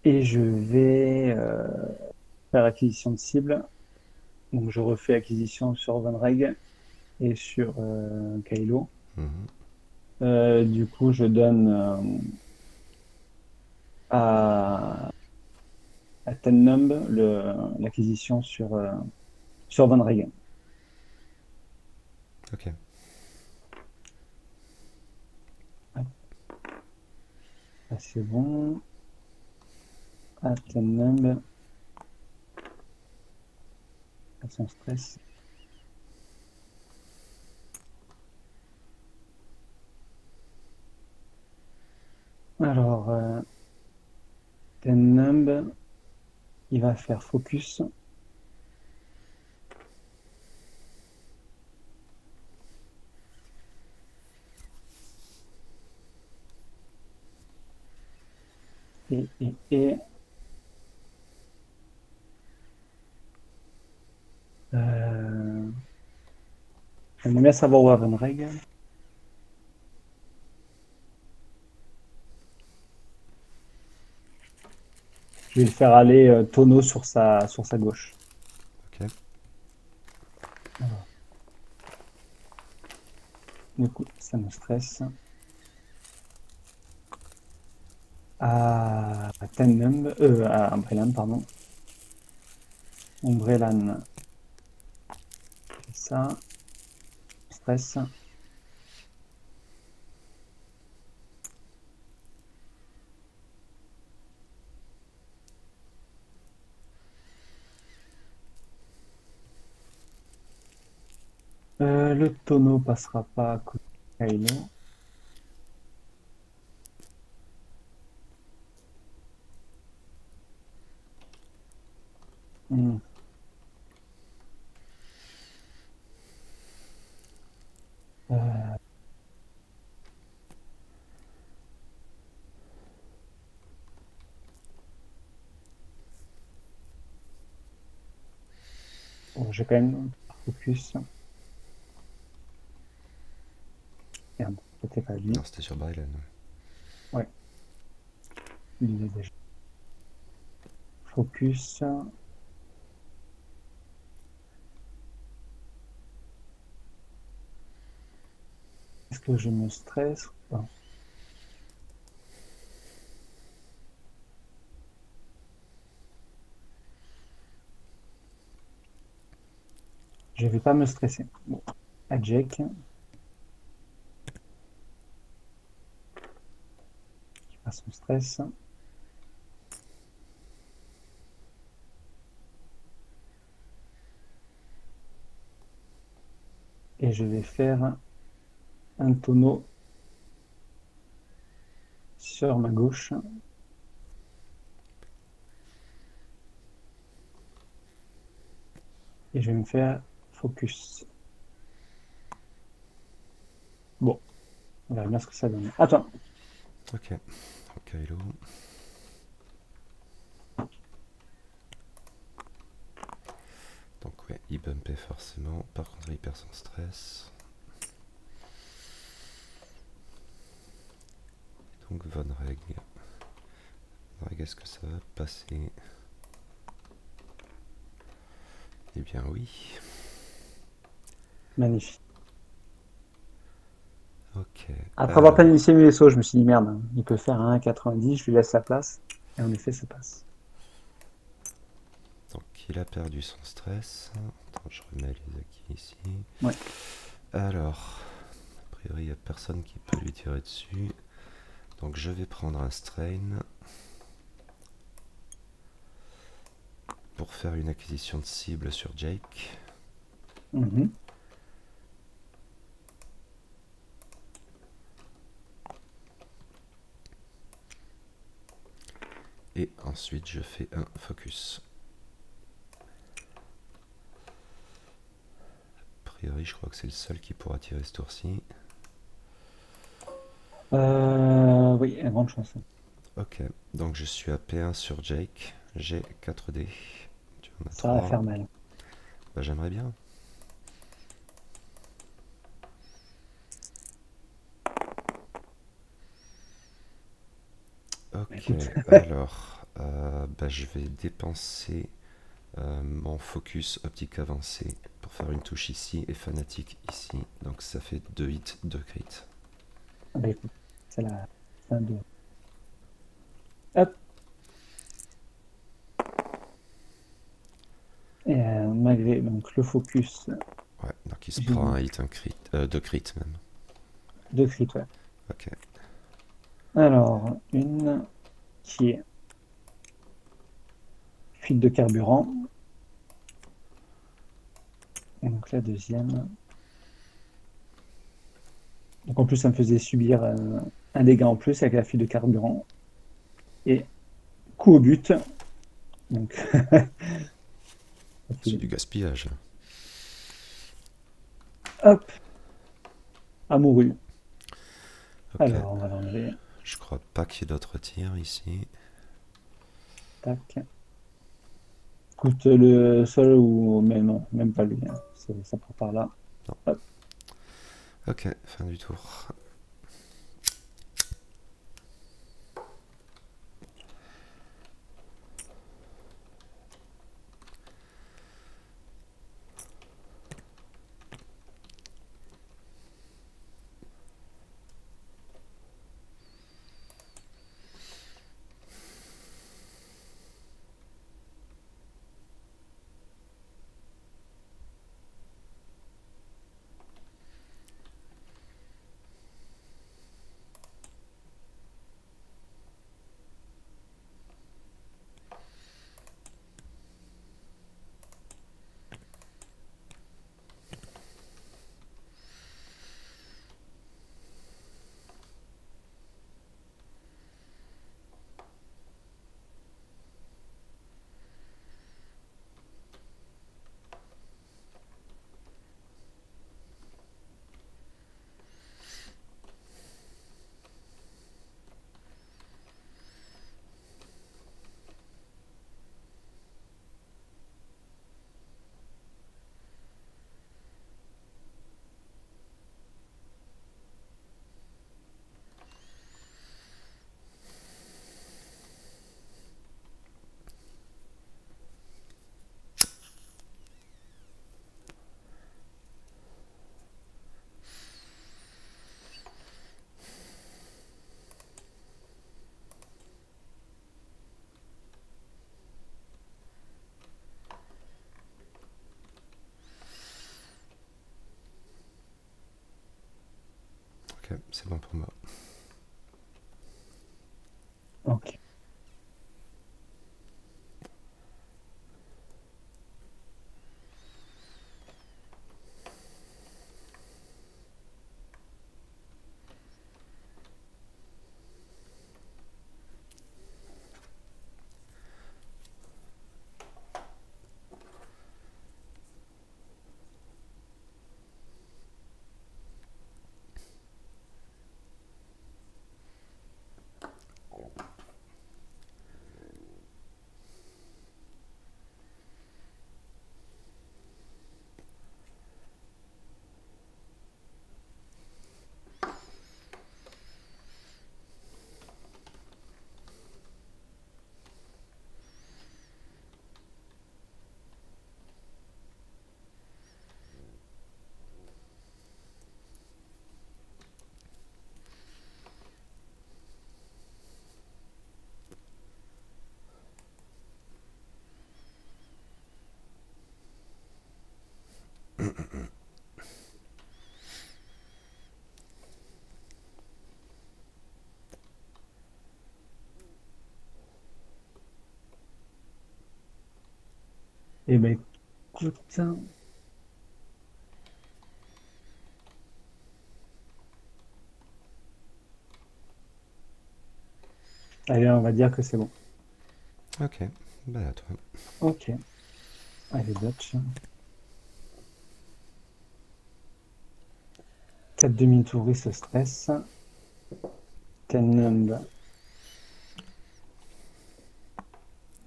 Et je vais faire acquisition de cible. Donc, je refais acquisition sur Van Reg et sur Kylo. Mhm. Du coup, je donne à Tennum l'acquisition sur Van Reg. Ok. Ah, c'est bon. À Tennum. Son stress. Alors, Tennum, il va faire focus. Et j'aimerais bien savoir où va Van Reg. Je vais le faire aller tonneau sur sa gauche. Ok. Alors, du coup, ça me stresse. À Tennum, à Umbrellan, pardon. Umbrellan, ça, stress. Le tonneau passera pas à côté de Kylo. Hmm. Euh, bon, j'ai quand même focus. Merde, c'était pas lui. Non, c'était sur Brylan. Ouais, il est déjà. Focus. Est-ce que je me stresse ou pas? Je vais pas me stresser. Bon, Adjek, qui passe son stress. Et je vais faire un tonneau sur ma gauche. Et je vais me faire focus. Bon, on verra bien ce que ça donne. Attends, Ok. Kylo. Donc ouais, il bumpait forcément. Par contre, il perd son stress. Donc Von Reg. Von Reg, est-ce que ça va passer? Eh bien oui. magnifique. Ok. Après avoir planifié mes vaisseaux, je me suis dit merde, il peut faire un 1,90, je lui laisse sa place. Et en effet, ça passe. Donc il a perdu son stress. Attends, je remets les acquis ici. Ouais. Alors, priori, il n'y a personne qui peut lui tirer dessus. Donc je vais prendre un strain pour faire une acquisition de cible sur Jake. Mhm. Et ensuite je fais un focus. A priori je crois que c'est le seul qui pourra tirer ce tour-ci. Oui, il y a grande chance. Ok, donc je suis à P1 sur Jake. J'ai 4 dés. Tu en as Ça va 3. faire mal. Bah, j'aimerais bien. Ok, Écoute, alors bah, je vais dépenser mon focus optique avancé pour faire une touche ici et fanatique ici. Donc ça fait 2 hits, 2 crits. bah, écoute, c'est la fin de. Hop, et malgré donc, le focus, Ouais, donc il se j'ai prend donc un hit, un crit, 2 crits même. 2 crits. Ouais. Ok, Alors, une qui est fuite de carburant. Et donc la deuxième. Donc en plus, ça me faisait subir un dégât en plus avec la fuite de carburant. Et coup au but. Donc, ça c'est fait- du gaspillage. hop, amouru. Ok, Alors, on va l'enlever. je crois pas qu'il y ait d'autres tirs ici. Tac. Écoute, le sol ou. Mais non, même pas lui, hein. Ça part par là. Non. Hop. Ok, fin du tour. Ok, c'est bon pour moi. Ok. Eh ben, écoute. Allez, on va dire que c'est bon. Ok, bah à toi. Ok. Allez, Dutch. 4 demi-touristes stress. Tenumb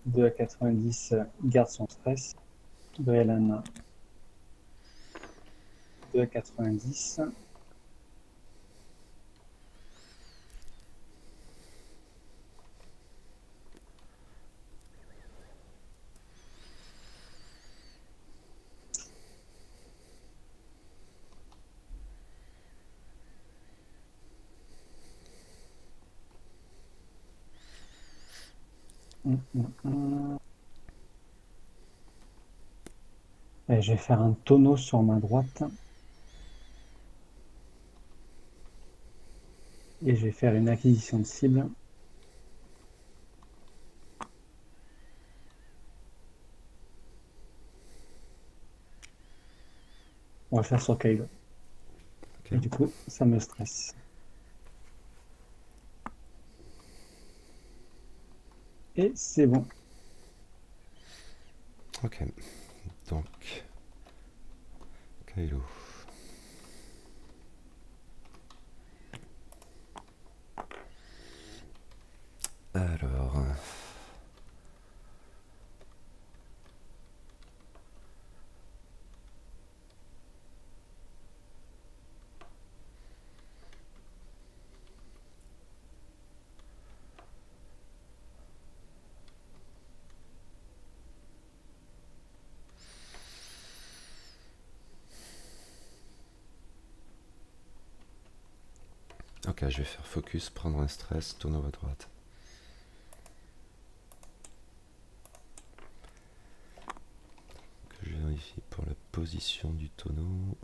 2 à 90 garde son stress. Brelan 2 à 90. Et je vais faire un tonneau sur ma droite. Et je vais faire une acquisition de cible. On va faire sur Kylo. Ok. Et du coup, ça me stresse. Et c'est bon. Ok. Donc, Kylo. Alors, ok, je vais faire focus, prendre un stress, tonneau à droite. Que je vérifie pour la position du tonneau.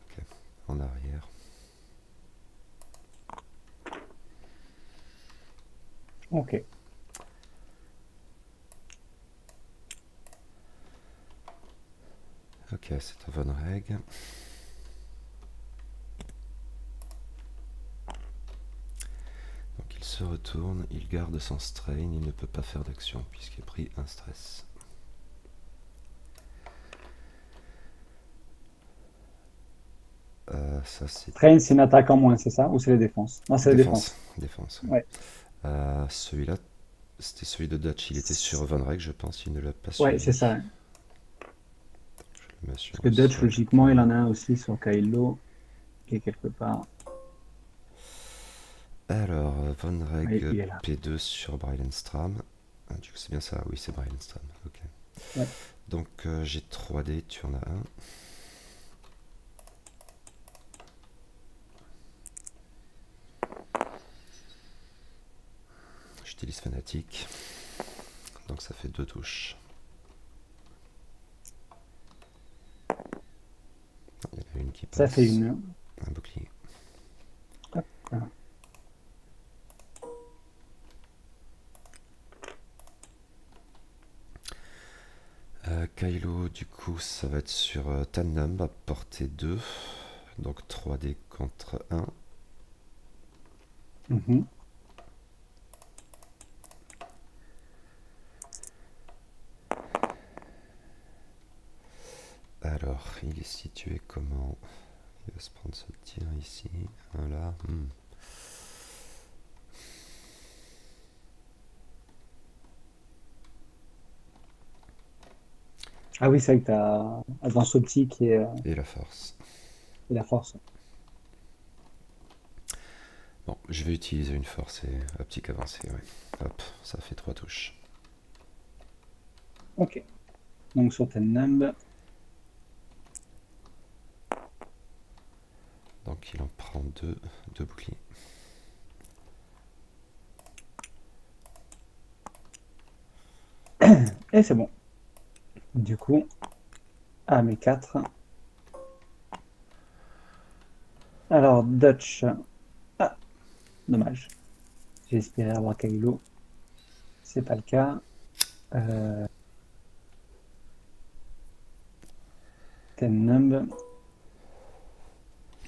Ok, en arrière. Ok. Ok, c'est un Von Reg. Donc il se retourne, il garde son strain, il ne peut pas faire d'action puisqu'il a pris un stress. Ça c'est Train, c'est une attaque en moins, c'est ça? Ou c'est la défense? Non, c'est la défense. défense. Défense, ouais. Ouais. Celui-là, c'était celui de Dutch, il était sur Von Reg, je pense, il ne l'a pas Ouais, c'est suivi. ça. Je le mets sur Parce que Dutch, Solk. logiquement, il en a un aussi sur Kylo, qui est quelque part. Alors, Von Oui, Reg il est là. P2 sur Brylenstram. Ah, du coup, c'est bien ça, oui, c'est Brylenstram. Ok. Ouais. Donc, j'ai 3D, tu en as un. J'utilise Fanatic. Donc, ça fait 2 touches. Il y en a une qui Ça fait passe. une. Un bouclier. Hop, voilà. Kylo, du coup, ça va être sur Tannum à portée 2. Donc 3D contre 1. Mhm. Alors, il est situé comment? Il va se prendre ce tir ici. Voilà. Ah oui, c'est vrai que tu as Advance Optique Et la force. et la force. Bon, je vais utiliser une force et optique avancée. Ouais. Hop, ça fait 3 touches. Ok. Donc sur Tennab, Donc il en prend 2 boucliers. et c'est bon. Du coup, à mes 4. Alors, Dutch. Ah. Dommage. J'ai espéré avoir Kylo. C'est pas le cas. Ten Numb.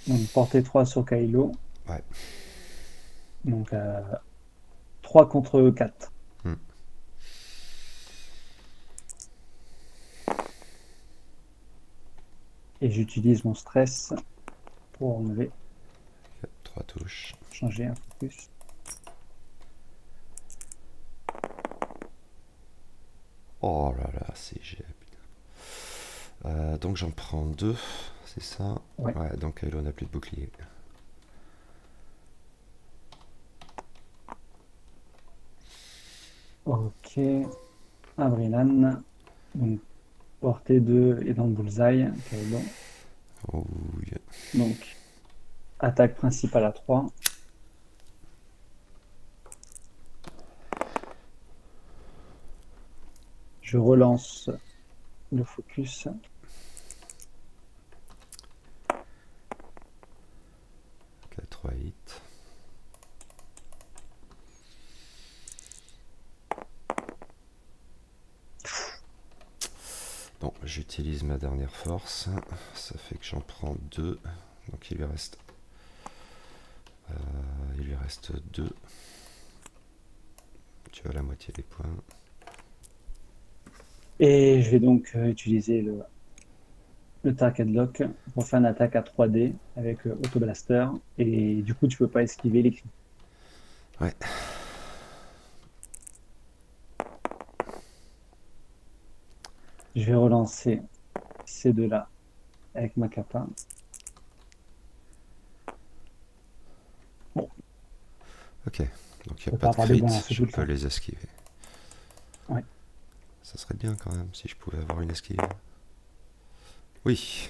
Donc portée 3 sur Kylo. Ouais. Donc 3 contre 4. Hmm. Et j'utilise mon stress pour enlever, 3 touches. changer un focus. Oh là là, c'est GG. Donc j'en prends 2, c'est ça? Ouais. Ouais, donc Kylo n'a plus de bouclier. Ok. Abrilan. Donc portée 2 et dans le bullseye. Kylo. Oh, yeah. Donc attaque principale à 3. Je relance le focus. 3 hits. Bon, j'utilise ma dernière force. Ça fait que j'en prends 2. Donc il lui reste 2. Tu as la moitié des points. Et je vais donc utiliser le Target Lock pour faire une attaque à 3D avec Auto Blaster. Et du coup, tu peux pas esquiver les crits. Ouais. Je vais relancer ces deux-là avec ma capa. Bon, Ok. Donc il je n'y a peux pas pas de avoir des crit, bons lancers je tout le peux temps. les esquiver. Ouais. Ça serait bien quand même si je pouvais avoir une esquive. Oui.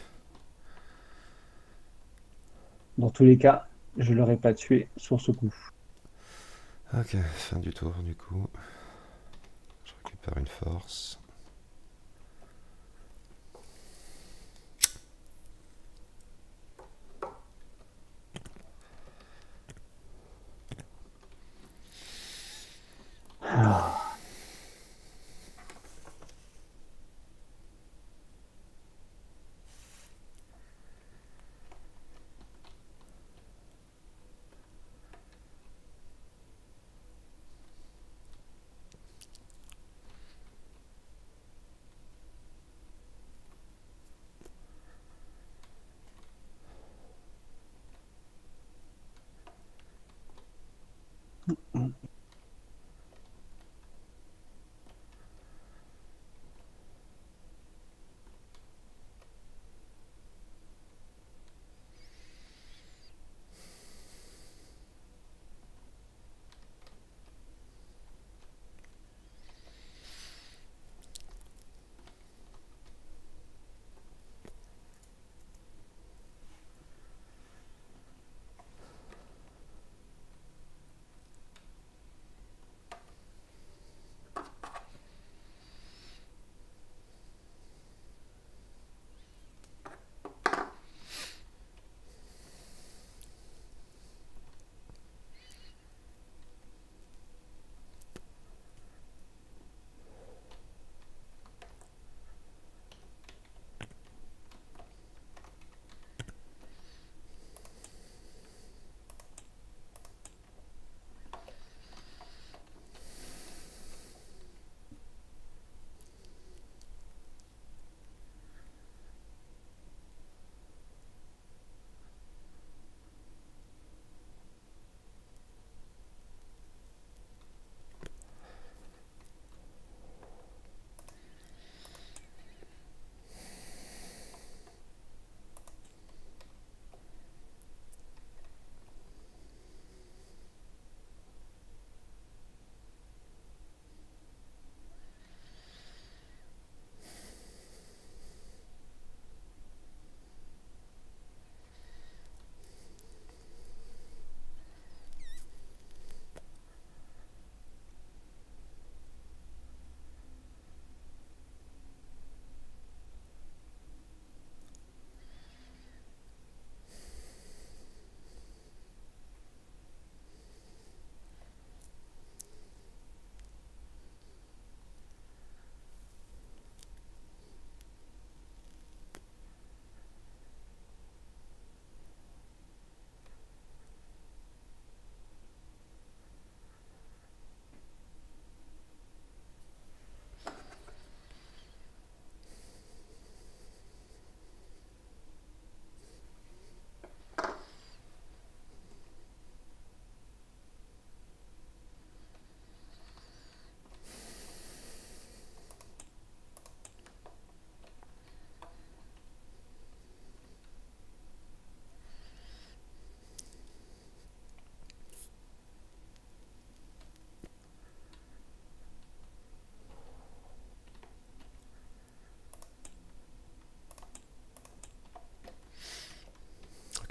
Dans tous les cas, je l'aurais pas tué sur ce coup. Ok, fin du tour du coup. Je récupère une force. Ah.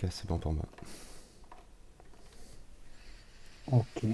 Ok, c'est bon pour moi. Ok.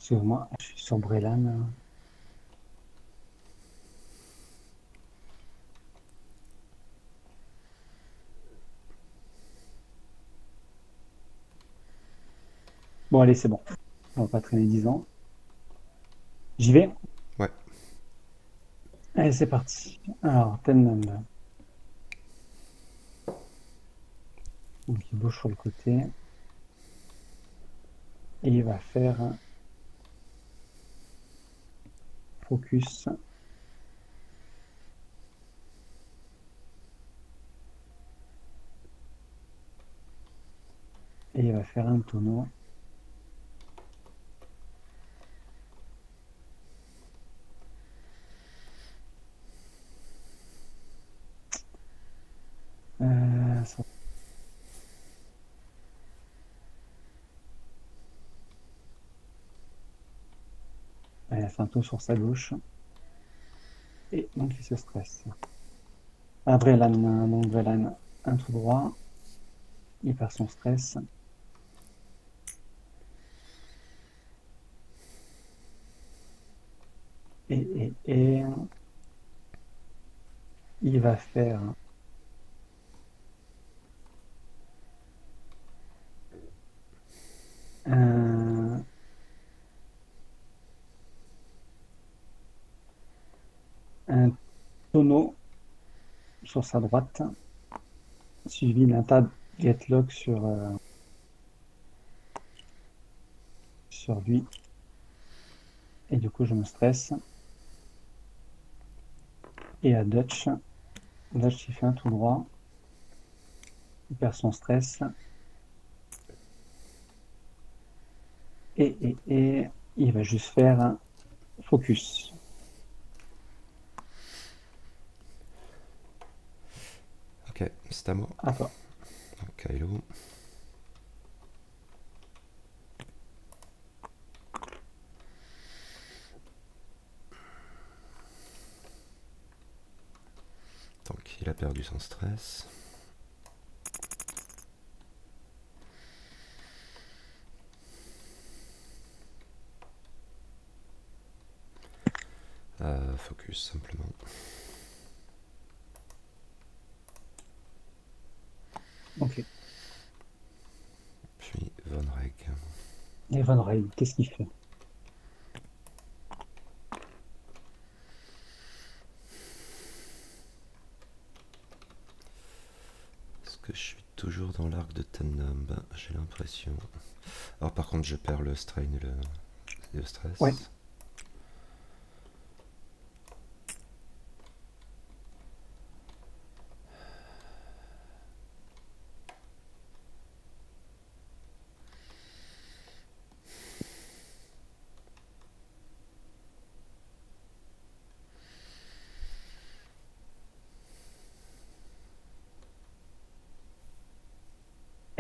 Excuse-moi, je suis sur Brelan. Bon, allez, c'est bon. On va pas traîner 10 ans. J'y vais? Ouais. Allez, c'est parti. Alors, Tennant. Donc, il bouge sur le côté. Et il va faire un focus. Et il va faire un tonneau. Ça... Il a fait un tour sur sa gauche. Et donc, il se stresse. Ah, Brelan, donc Brelan, un tout droit. Il perd son stress. Et il va faire un, un tonneau sur sa droite, suivi d'un tas de Gatlock sur lui. Et du coup, je me stresse. Et à Dutch, Dutch, il fait un tout droit. Il perd son stress. Et il va juste faire un focus. Ok, c'est à moi. À toi. Donc, Kylo. Donc, il a perdu son stress. Focus, simplement. Ok. Puis, Von Reg. Et Van Rey, qu'est-ce qu'il fait? Est-ce que je suis toujours dans l'arc de Tennum? J'ai l'impression. Alors, par contre, je perds le strain et le Ouais. stress.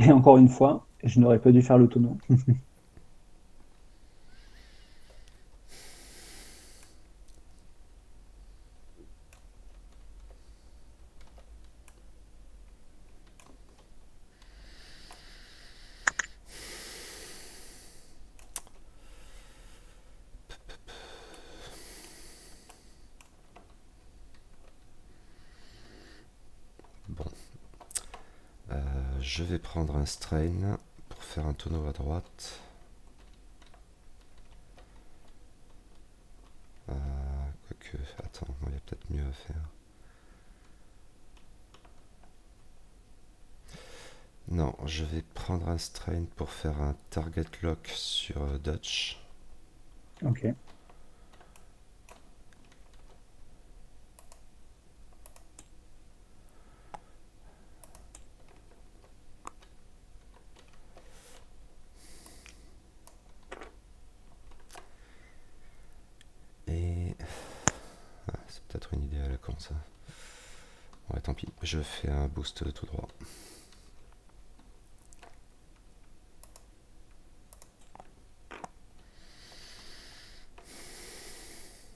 Et encore une fois, je n'aurais pas dû faire le tonneau. Bon. Je vais prendre un strain pour faire un tonneau à droite. Quoique, attends, il y a peut-être mieux à faire. Non, je vais prendre un strain pour faire un target lock sur Dutch. Ok. Et c'est peut-être une idée à la con ça. Ouais, tant pis, je fais un boost tout droit.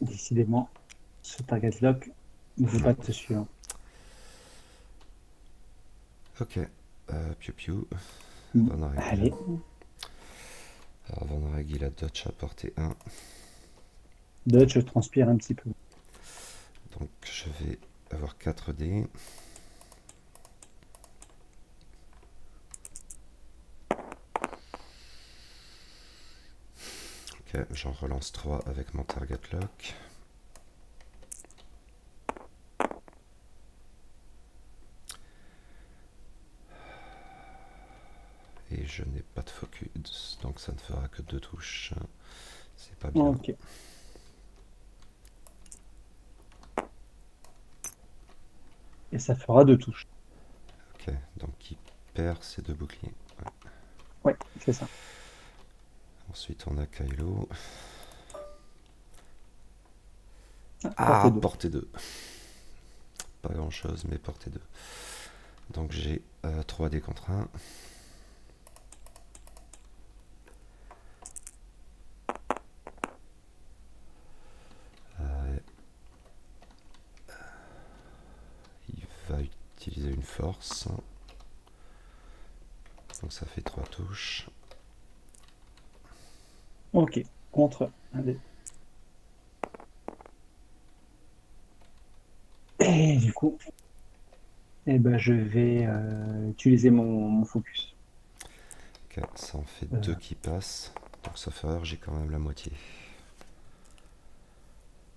Décidément, ce target lock ne veut pas te suivre. Ok, piou piou. Bon, allez. Alors Van Reg, il a Dutch à portée 1. Dutch, je transpire un petit peu. Donc je vais avoir 4 dés. Ok, j'en relance 3 avec mon target lock. Et je n'ai pas de focus, donc ça ne fera que 2 touches. C'est pas bien. Ok. Et ça fera 2 touches. Ok, donc il perd ses 2 boucliers. Ouais, c'est ça. Ensuite on a Kylo. Portée Ah, 2. portée 2. Pas grand chose, mais portée 2. Donc j'ai 3 dés contre 1. Il va utiliser une force. Donc ça fait 3 touches. Ok. Contre un dé. Et du coup, eh ben, je vais utiliser mon focus. Ok, ça en fait Euh, 2 qui passent. Donc sauf erreur, j'ai quand même la moitié.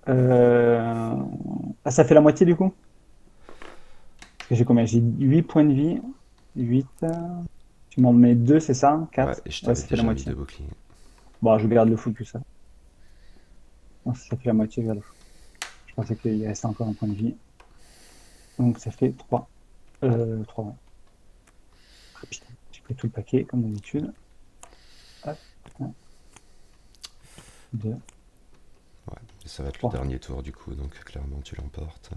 Ah, ça fait la moitié du coup? Parce que j'ai combien? J'ai 8 points de vie. 8. Tu m'en mets 2, c'est ça? Ouais, 4. et je Ouais, t'avais ça fait la déjà mis moitié. 2 boucliers. Bon, je garde le focus. Ça. Non, ça fait la moitié, je garde le focus. Je pensais qu'il restait encore un point de vie. Donc ça fait 3. 3. Ouais. Ah, putain, j'ai pris tout le paquet, comme d'habitude. Hop. 1, 2, Ouais, et ça va être le 3. dernier tour du coup, donc clairement tu l'emportes.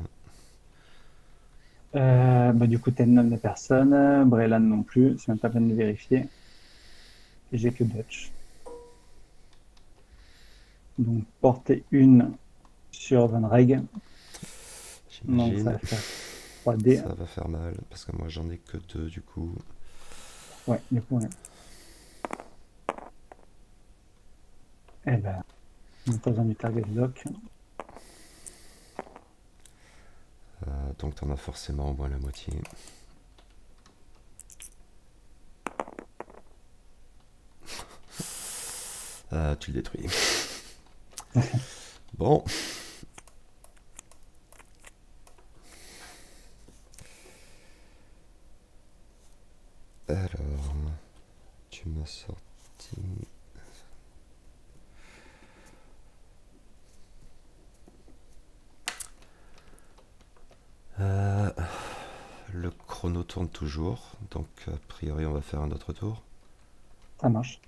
Bah, du coup, Tennon de personne. Brelan non plus. C'est même pas peine de vérifier. Et j'ai que Dutch. Donc, portée 1 sur Van Reg. Donc, ça J'imagine. va faire 3D. Ça va faire mal, parce que moi j'en ai que 2 du coup. Ouais, du coup, ouais. Eh ben, on n'a pas besoin du target lock. Donc t'en as forcément au moins la moitié. Tu le détruis. Bon. Alors, tu m'as sorti... le chrono tourne toujours, donc a priori on va faire un autre tour. Ça marche.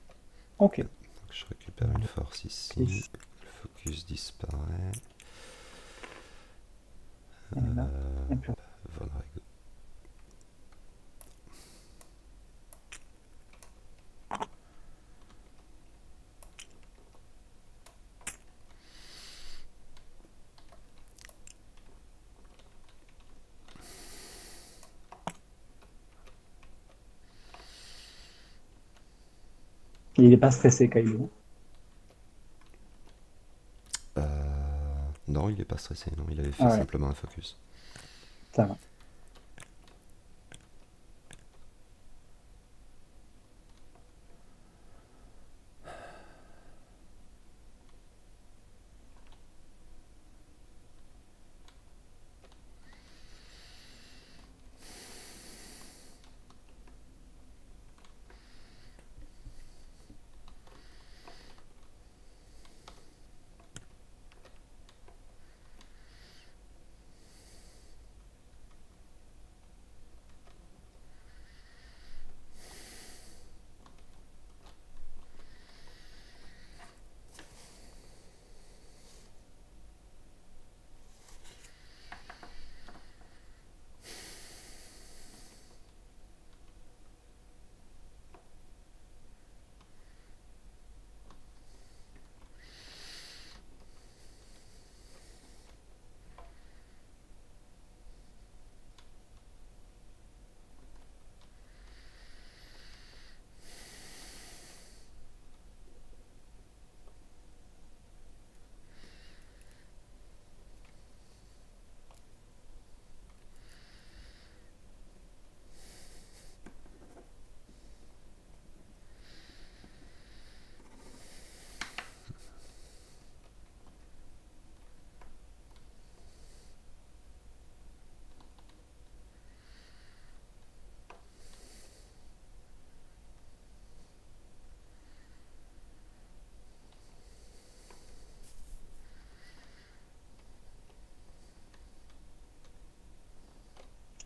Ok. Donc je récupère une force ici, Plus. le focus disparaît. Et là. Et puis, Von Reg. il n'est pas stressé, Kylo. Non, il est pas stressé, non, il avait Ah fait ouais, simplement un focus. ça va.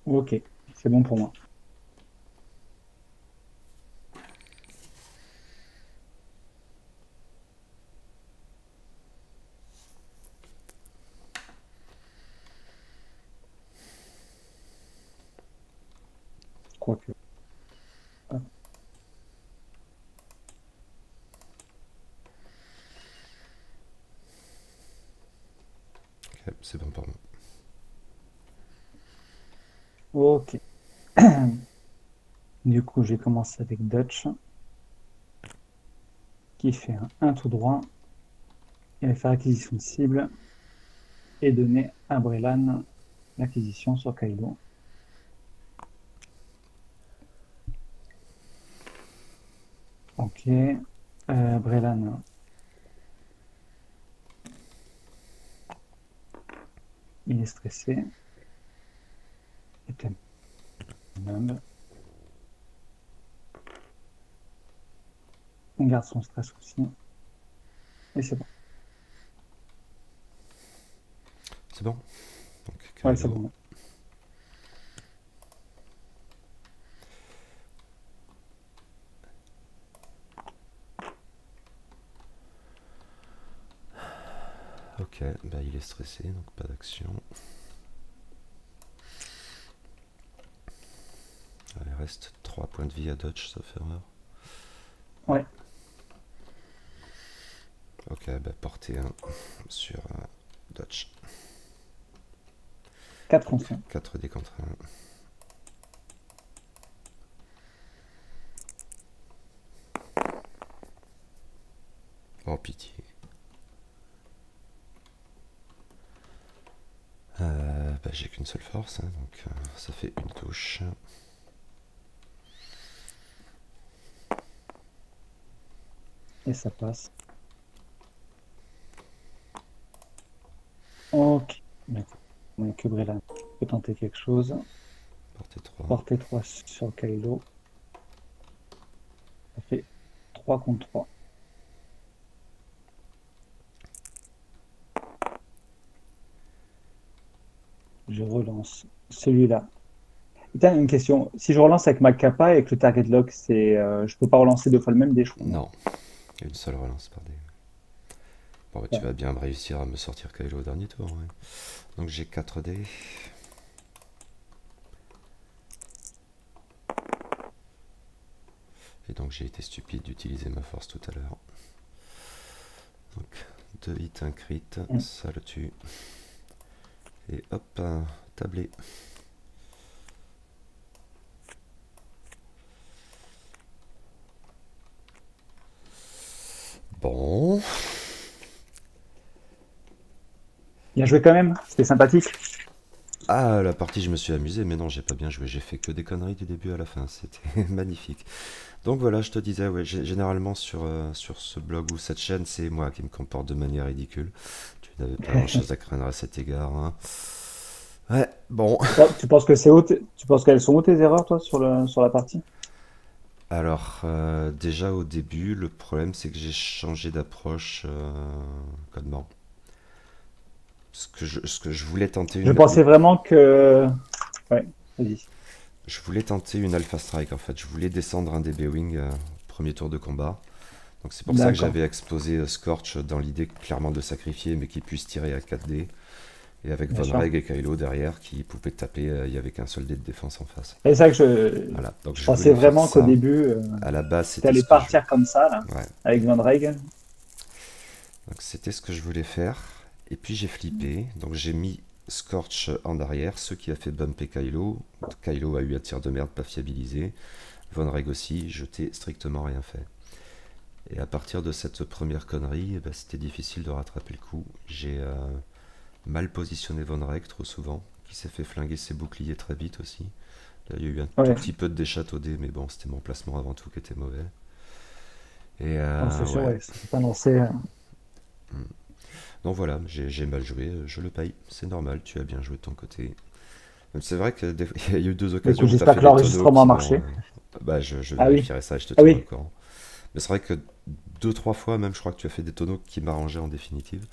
Ok, c'est bon pour moi. Quoique. Hop. Ok, c'est bon pour moi. Ok. Du coup, j'ai commencé avec Dutch, qui fait un tout droit. Il va faire acquisition de cible et donner à Brelan l'acquisition sur Kylo. Ok. Brelan, il est stressé. Et numb. On garde son stress aussi. Et c'est bon. C'est bon? Donc, Ouais, c'est Kylo. bon. Ok, bah il est stressé, donc pas d'action. Il reste 3 points de vie à Dodge, sauf erreur. Ouais. Ok, bah portée 1 sur Dodge. 4 contre 1. 4 dés contre 1. Oh pitié. Bah, j'ai qu'une seule force, hein, donc ça fait une touche. Et ça passe. Ok. D'accord. On a que Brelan. On peut tenter quelque chose. Portée 3. Portée 3 sur Kylo. Ça fait 3 contre 3. Je relance celui-là. Putain, une question. Si je relance avec ma kappa et que le target lock, je peux pas relancer deux fois le même dé, je crois, non? Non, une seule relance par dé. Bon, bah, tu Ouais. vas bien réussir à me sortir Kylo au dernier tour. Ouais. Donc j'ai 4 dés. Et donc j'ai été stupide d'utiliser ma force tout à l'heure. Donc 2 hits, un crit, ça le tue. Et hop, tablé. Bon. Bien joué quand même. C'était sympathique. Ah, la partie, je me suis amusé, mais non, j'ai pas bien joué. J'ai fait que des conneries du début à la fin. C'était magnifique. Donc voilà, je te disais, ouais, généralement sur ce blog ou cette chaîne, c'est moi qui me comporte de manière ridicule. Tu n'avais pas grand-chose à craindre à cet égard, hein. Ouais, bon. Tu penses que c'est haut, tu penses qu'elles sont hautes tes erreurs, toi, sur la partie? Alors, déjà au début, le problème c'est que j'ai changé d'approche codement. Ce que je voulais tenter Je pensais vraiment que. Ouais, vas-y. je voulais tenter une Alpha Strike en fait. Je voulais descendre un DB Wing premier tour de combat. Donc c'est pour ça que D'accord. j'avais explosé Scorch dans l'idée clairement de sacrifier mais qu'il puisse tirer à 4D. Et avec Bien Von sûr. Reg et Kylo derrière qui pouvaient taper, il n'y avait qu'un seul dé de défense en face. Et c'est ça que Voilà, donc je je pensais voulais faire vraiment qu'au ça. début, À la base tu c'était allais ce que je... partir comme ça, là, Ouais. avec Van Reg. Donc c'était ce que je voulais faire. Et puis j'ai flippé. Donc j'ai mis Scorch en arrière, ce qui a fait bumper Kylo. Kylo a eu un tir de merde pas fiabilisé. Von Reg aussi, je t'ai strictement rien fait. Et à partir de cette première connerie, eh ben, c'était difficile de rattraper le coup. J'ai mal positionné Von Reg trop souvent, qui s'est fait flinguer ses boucliers très vite aussi. Là, il y a eu un tout Ouais, petit peu de déchatodé, mais bon, c'était mon placement avant tout qui était mauvais. Et non, c'est sûr, ouais. ouais. C'est pas lancé. Donc voilà, j'ai mal joué, je le paye, c'est normal, tu as bien joué de ton côté. C'est vrai qu'il y a eu deux Mais occasions écoute, où tu as j'espère fait que des tonneaux l'enregistrement a qui m'ont... marché. Bah, je Ah oui. vérifierai ça et je te Ah tiendrai au oui. courant. Mais c'est vrai que 2-3 fois même, je crois que tu as fait des tonneaux qui m'arrangeaient en définitive.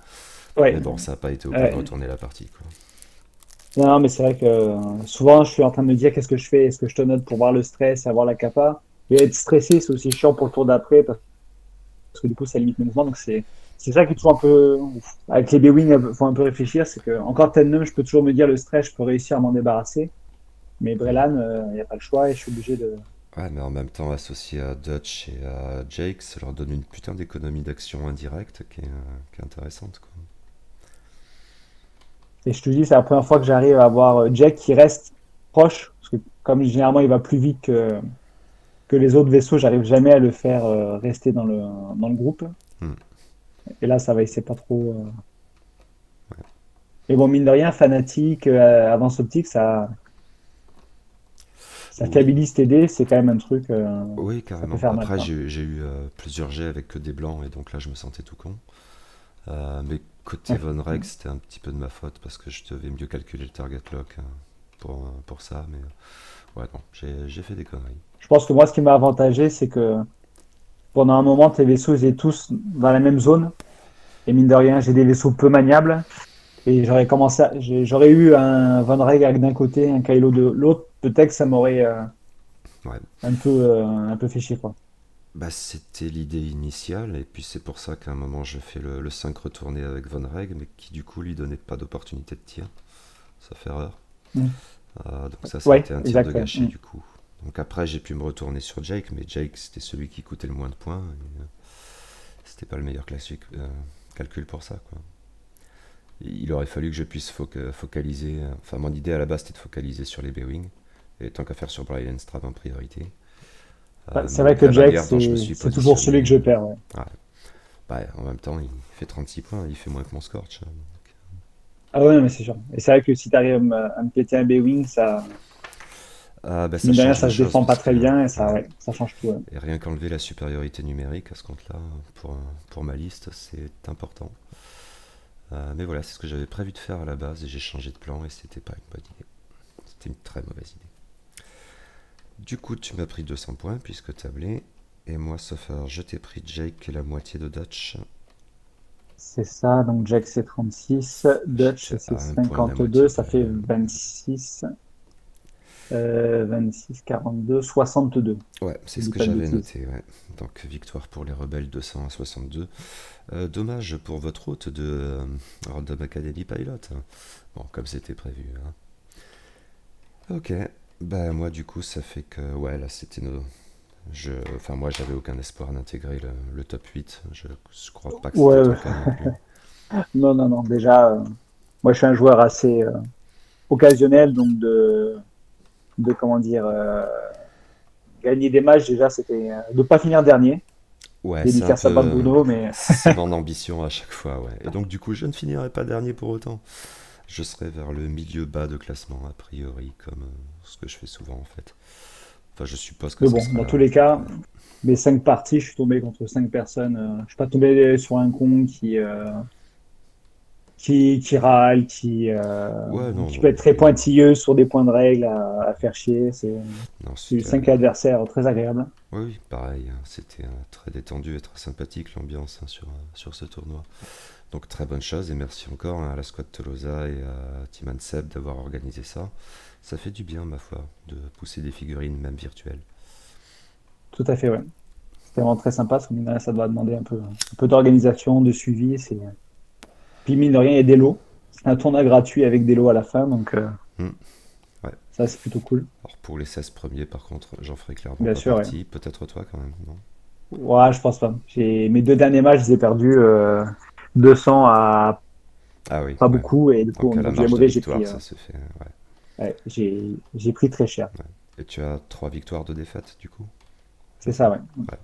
Ouais. Mais bon, ça n'a pas été au point de Ouais. retourner la partie, quoi. Non, mais c'est vrai que souvent, je suis en train de me dire qu'est-ce que je fais? Est-ce que je te note pour voir le stress, avoir la capa? Et être stressé, c'est aussi chiant pour le tour d'après parce que du coup, ça limite mes mouvements. Donc, c'est ça qui est toujours un peu. Ouf. Avec les B-Wing, il faut un peu réfléchir. C'est que, encore Tandem, je peux toujours me dire le stress, je peux réussir à m'en débarrasser. Mais Hmm. Brelan, il n'y a pas le choix et je suis obligé de. Ouais, mais en même temps, associé à Dutch et à Jake, ça leur donne une putain d'économie d'action indirecte qui est intéressante, quoi. Et je te dis, c'est la première fois que j'arrive à avoir Jack qui reste proche. Parce que, comme généralement, il va plus vite que les autres vaisseaux, j'arrive jamais à le faire rester dans le groupe. Hmm. Et là, ça va, il sait pas trop. Mais bon, mine de rien, fanatique, avance optique, ça Oui, fiabilise tes dés, c'est quand même un truc, oui, ça peut carrément. faire mal, Après, quoi. j'ai eu plusieurs jets avec que des blancs, et donc là, je me sentais tout con. Mais côté Ouais. Von Reg, c'était un petit peu de ma faute parce que je devais mieux calculer le target lock pour ça. Mais ouais, non, j'ai fait des conneries. Je pense que moi, ce qui m'a avantagé, c'est que pendant un moment, tes vaisseaux, ils étaient tous dans la même zone. Et mine de rien, j'ai des vaisseaux peu maniables. Et j'aurais eu un Van Reg d'un côté, un Kylo de l'autre. Peut-être que ça m'aurait Ouais. un peu fait chier, quoi. Bah, c'était l'idée initiale, et puis c'est pour ça qu'à un moment je fais le 5 retourné avec Von Reg, mais qui du coup lui donnait pas d'opportunité de tir, sauf erreur. Mm. Donc ça a Ouais, été un tir de exact. Ouais. gâché du coup. Donc après j'ai pu me retourner sur Jake, mais Jake c'était celui qui coûtait le moins de points, et c'était pas le meilleur calcul pour ça, quoi. Il aurait fallu que je puisse focaliser, enfin mon idée à la base c'était de focaliser sur les B-Wing, et tant qu'à faire sur Brian Strab en priorité. Bah, c'est Mais vrai de que la Jack, manière dont je me c'est suis c'est toujours celui que positionné, je perds. Ouais. ouais. Bah, en même temps, il fait 36 points, il fait moins que mon Scorch. Ah ouais, non, mais c'est sûr. Et c'est vrai que si tu arrives à me péter un B-Wing, Ah, bah, ça mine de rien, change les ça se choses, défend pas parce que très bien et ça, ouais. ouais, ça change tout. Ouais. Et rien qu'enlever la supériorité numérique à ce compte-là, pour ma liste, c'est important. Mais voilà, c'est ce que j'avais prévu de faire à la base, et j'ai changé de plan, et c'était pas une bonne idée. C'était une très mauvaise idée. Du coup, tu m'as pris 200 points, puisque tablé, et moi, sauf erreur, je t'ai pris Jake et la moitié de Dutch. C'est ça, donc Jack c'est 36, Dutch J'étais c'est à un point de la 52, moitié ça fait 26, 26, 42, 62. Ouais, Je c'est ce dis que pas de j'avais bêtises. noté, ouais. Donc victoire pour les rebelles 200 à 62. Dommage pour votre route de Random Academy Pilot. Bon, comme c'était prévu, hein. Ok, bah moi du coup ça fait que, ouais, là c'était nos... Enfin moi j'avais aucun espoir d'intégrer le top 8. Je crois pas que c'était Ouais, ton cas non plus. non, non, non. Déjà, moi je suis un joueur assez occasionnel, donc de comment dire, gagner des matchs, déjà c'était de pas finir dernier. Ouais, J'ai dû c'est un faire ça par peu... Bruno, mais C'est mon ambition à chaque fois, ouais. Et donc du coup je ne finirai pas dernier pour autant. Je serai vers le milieu bas de classement a priori, comme ce que je fais souvent en fait. Enfin je suppose que mais ça bon, sera dans là. tous les cas, mes 5 parties, je suis tombé contre 5 personnes. Je suis pas tombé sur un con qui râle, Ouais, non, qui non, peut être très non, non. pointilleux sur des points de règle à faire chier. Non, C'est c'était... 5 adversaires très agréables. Oui, oui, pareil, hein, c'était très détendu et très sympathique l'ambiance, hein, sur ce tournoi. Donc très bonne chose, et merci encore, hein, à la squad Tolosa et à Timan Seb d'avoir organisé ça. Ça fait du bien, ma foi, de pousser des figurines, même virtuelles. Tout à fait, ouais. C'était vraiment très sympa, parce que mine de rien, ça doit demander un peu d'organisation, de suivi. Puis mine de rien, il y a des lots. C'est un tournoi gratuit avec des lots à la fin, donc Hmm, ouais. ça c'est plutôt cool. Alors pour les 16 premiers, par contre, j'en ferai clairement Bien pas sûr, ouais. partie. Peut-être toi quand même, non? Ouais, je pense pas. Mes 2 derniers matchs, je les ai perdus 200 à Ah oui, pas ouais. beaucoup, et du coup, au Donc à la niveau du marge de MOV, victoire, ça se fait, ouais. j'ai pris très cher. Ouais. Et tu as 3 victoires, 2 défaites, du coup? C'est ça, ouais. Ouais,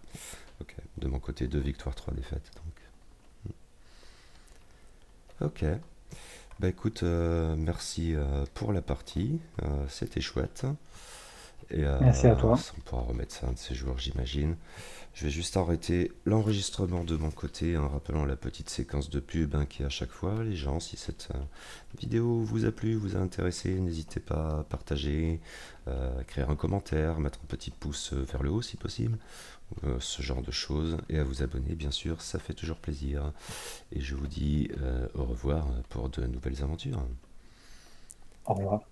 ok. De mon côté, 2 victoires, 3 défaites, donc. Ok. Bah écoute, merci pour la partie, c'était chouette. Et Merci à toi. on pourra remettre ça un de ces jours, j'imagine. Je vais juste arrêter l'enregistrement de mon côté en rappelant la petite séquence de pub, hein, qui est à chaque fois. Les gens, si cette vidéo vous a plu, vous a intéressé, n'hésitez pas à partager, écrire un commentaire, mettre un petit pouce vers le haut si possible, ce genre de choses, et à vous abonner, bien sûr, ça fait toujours plaisir. Et je vous dis au revoir pour de nouvelles aventures. Au revoir.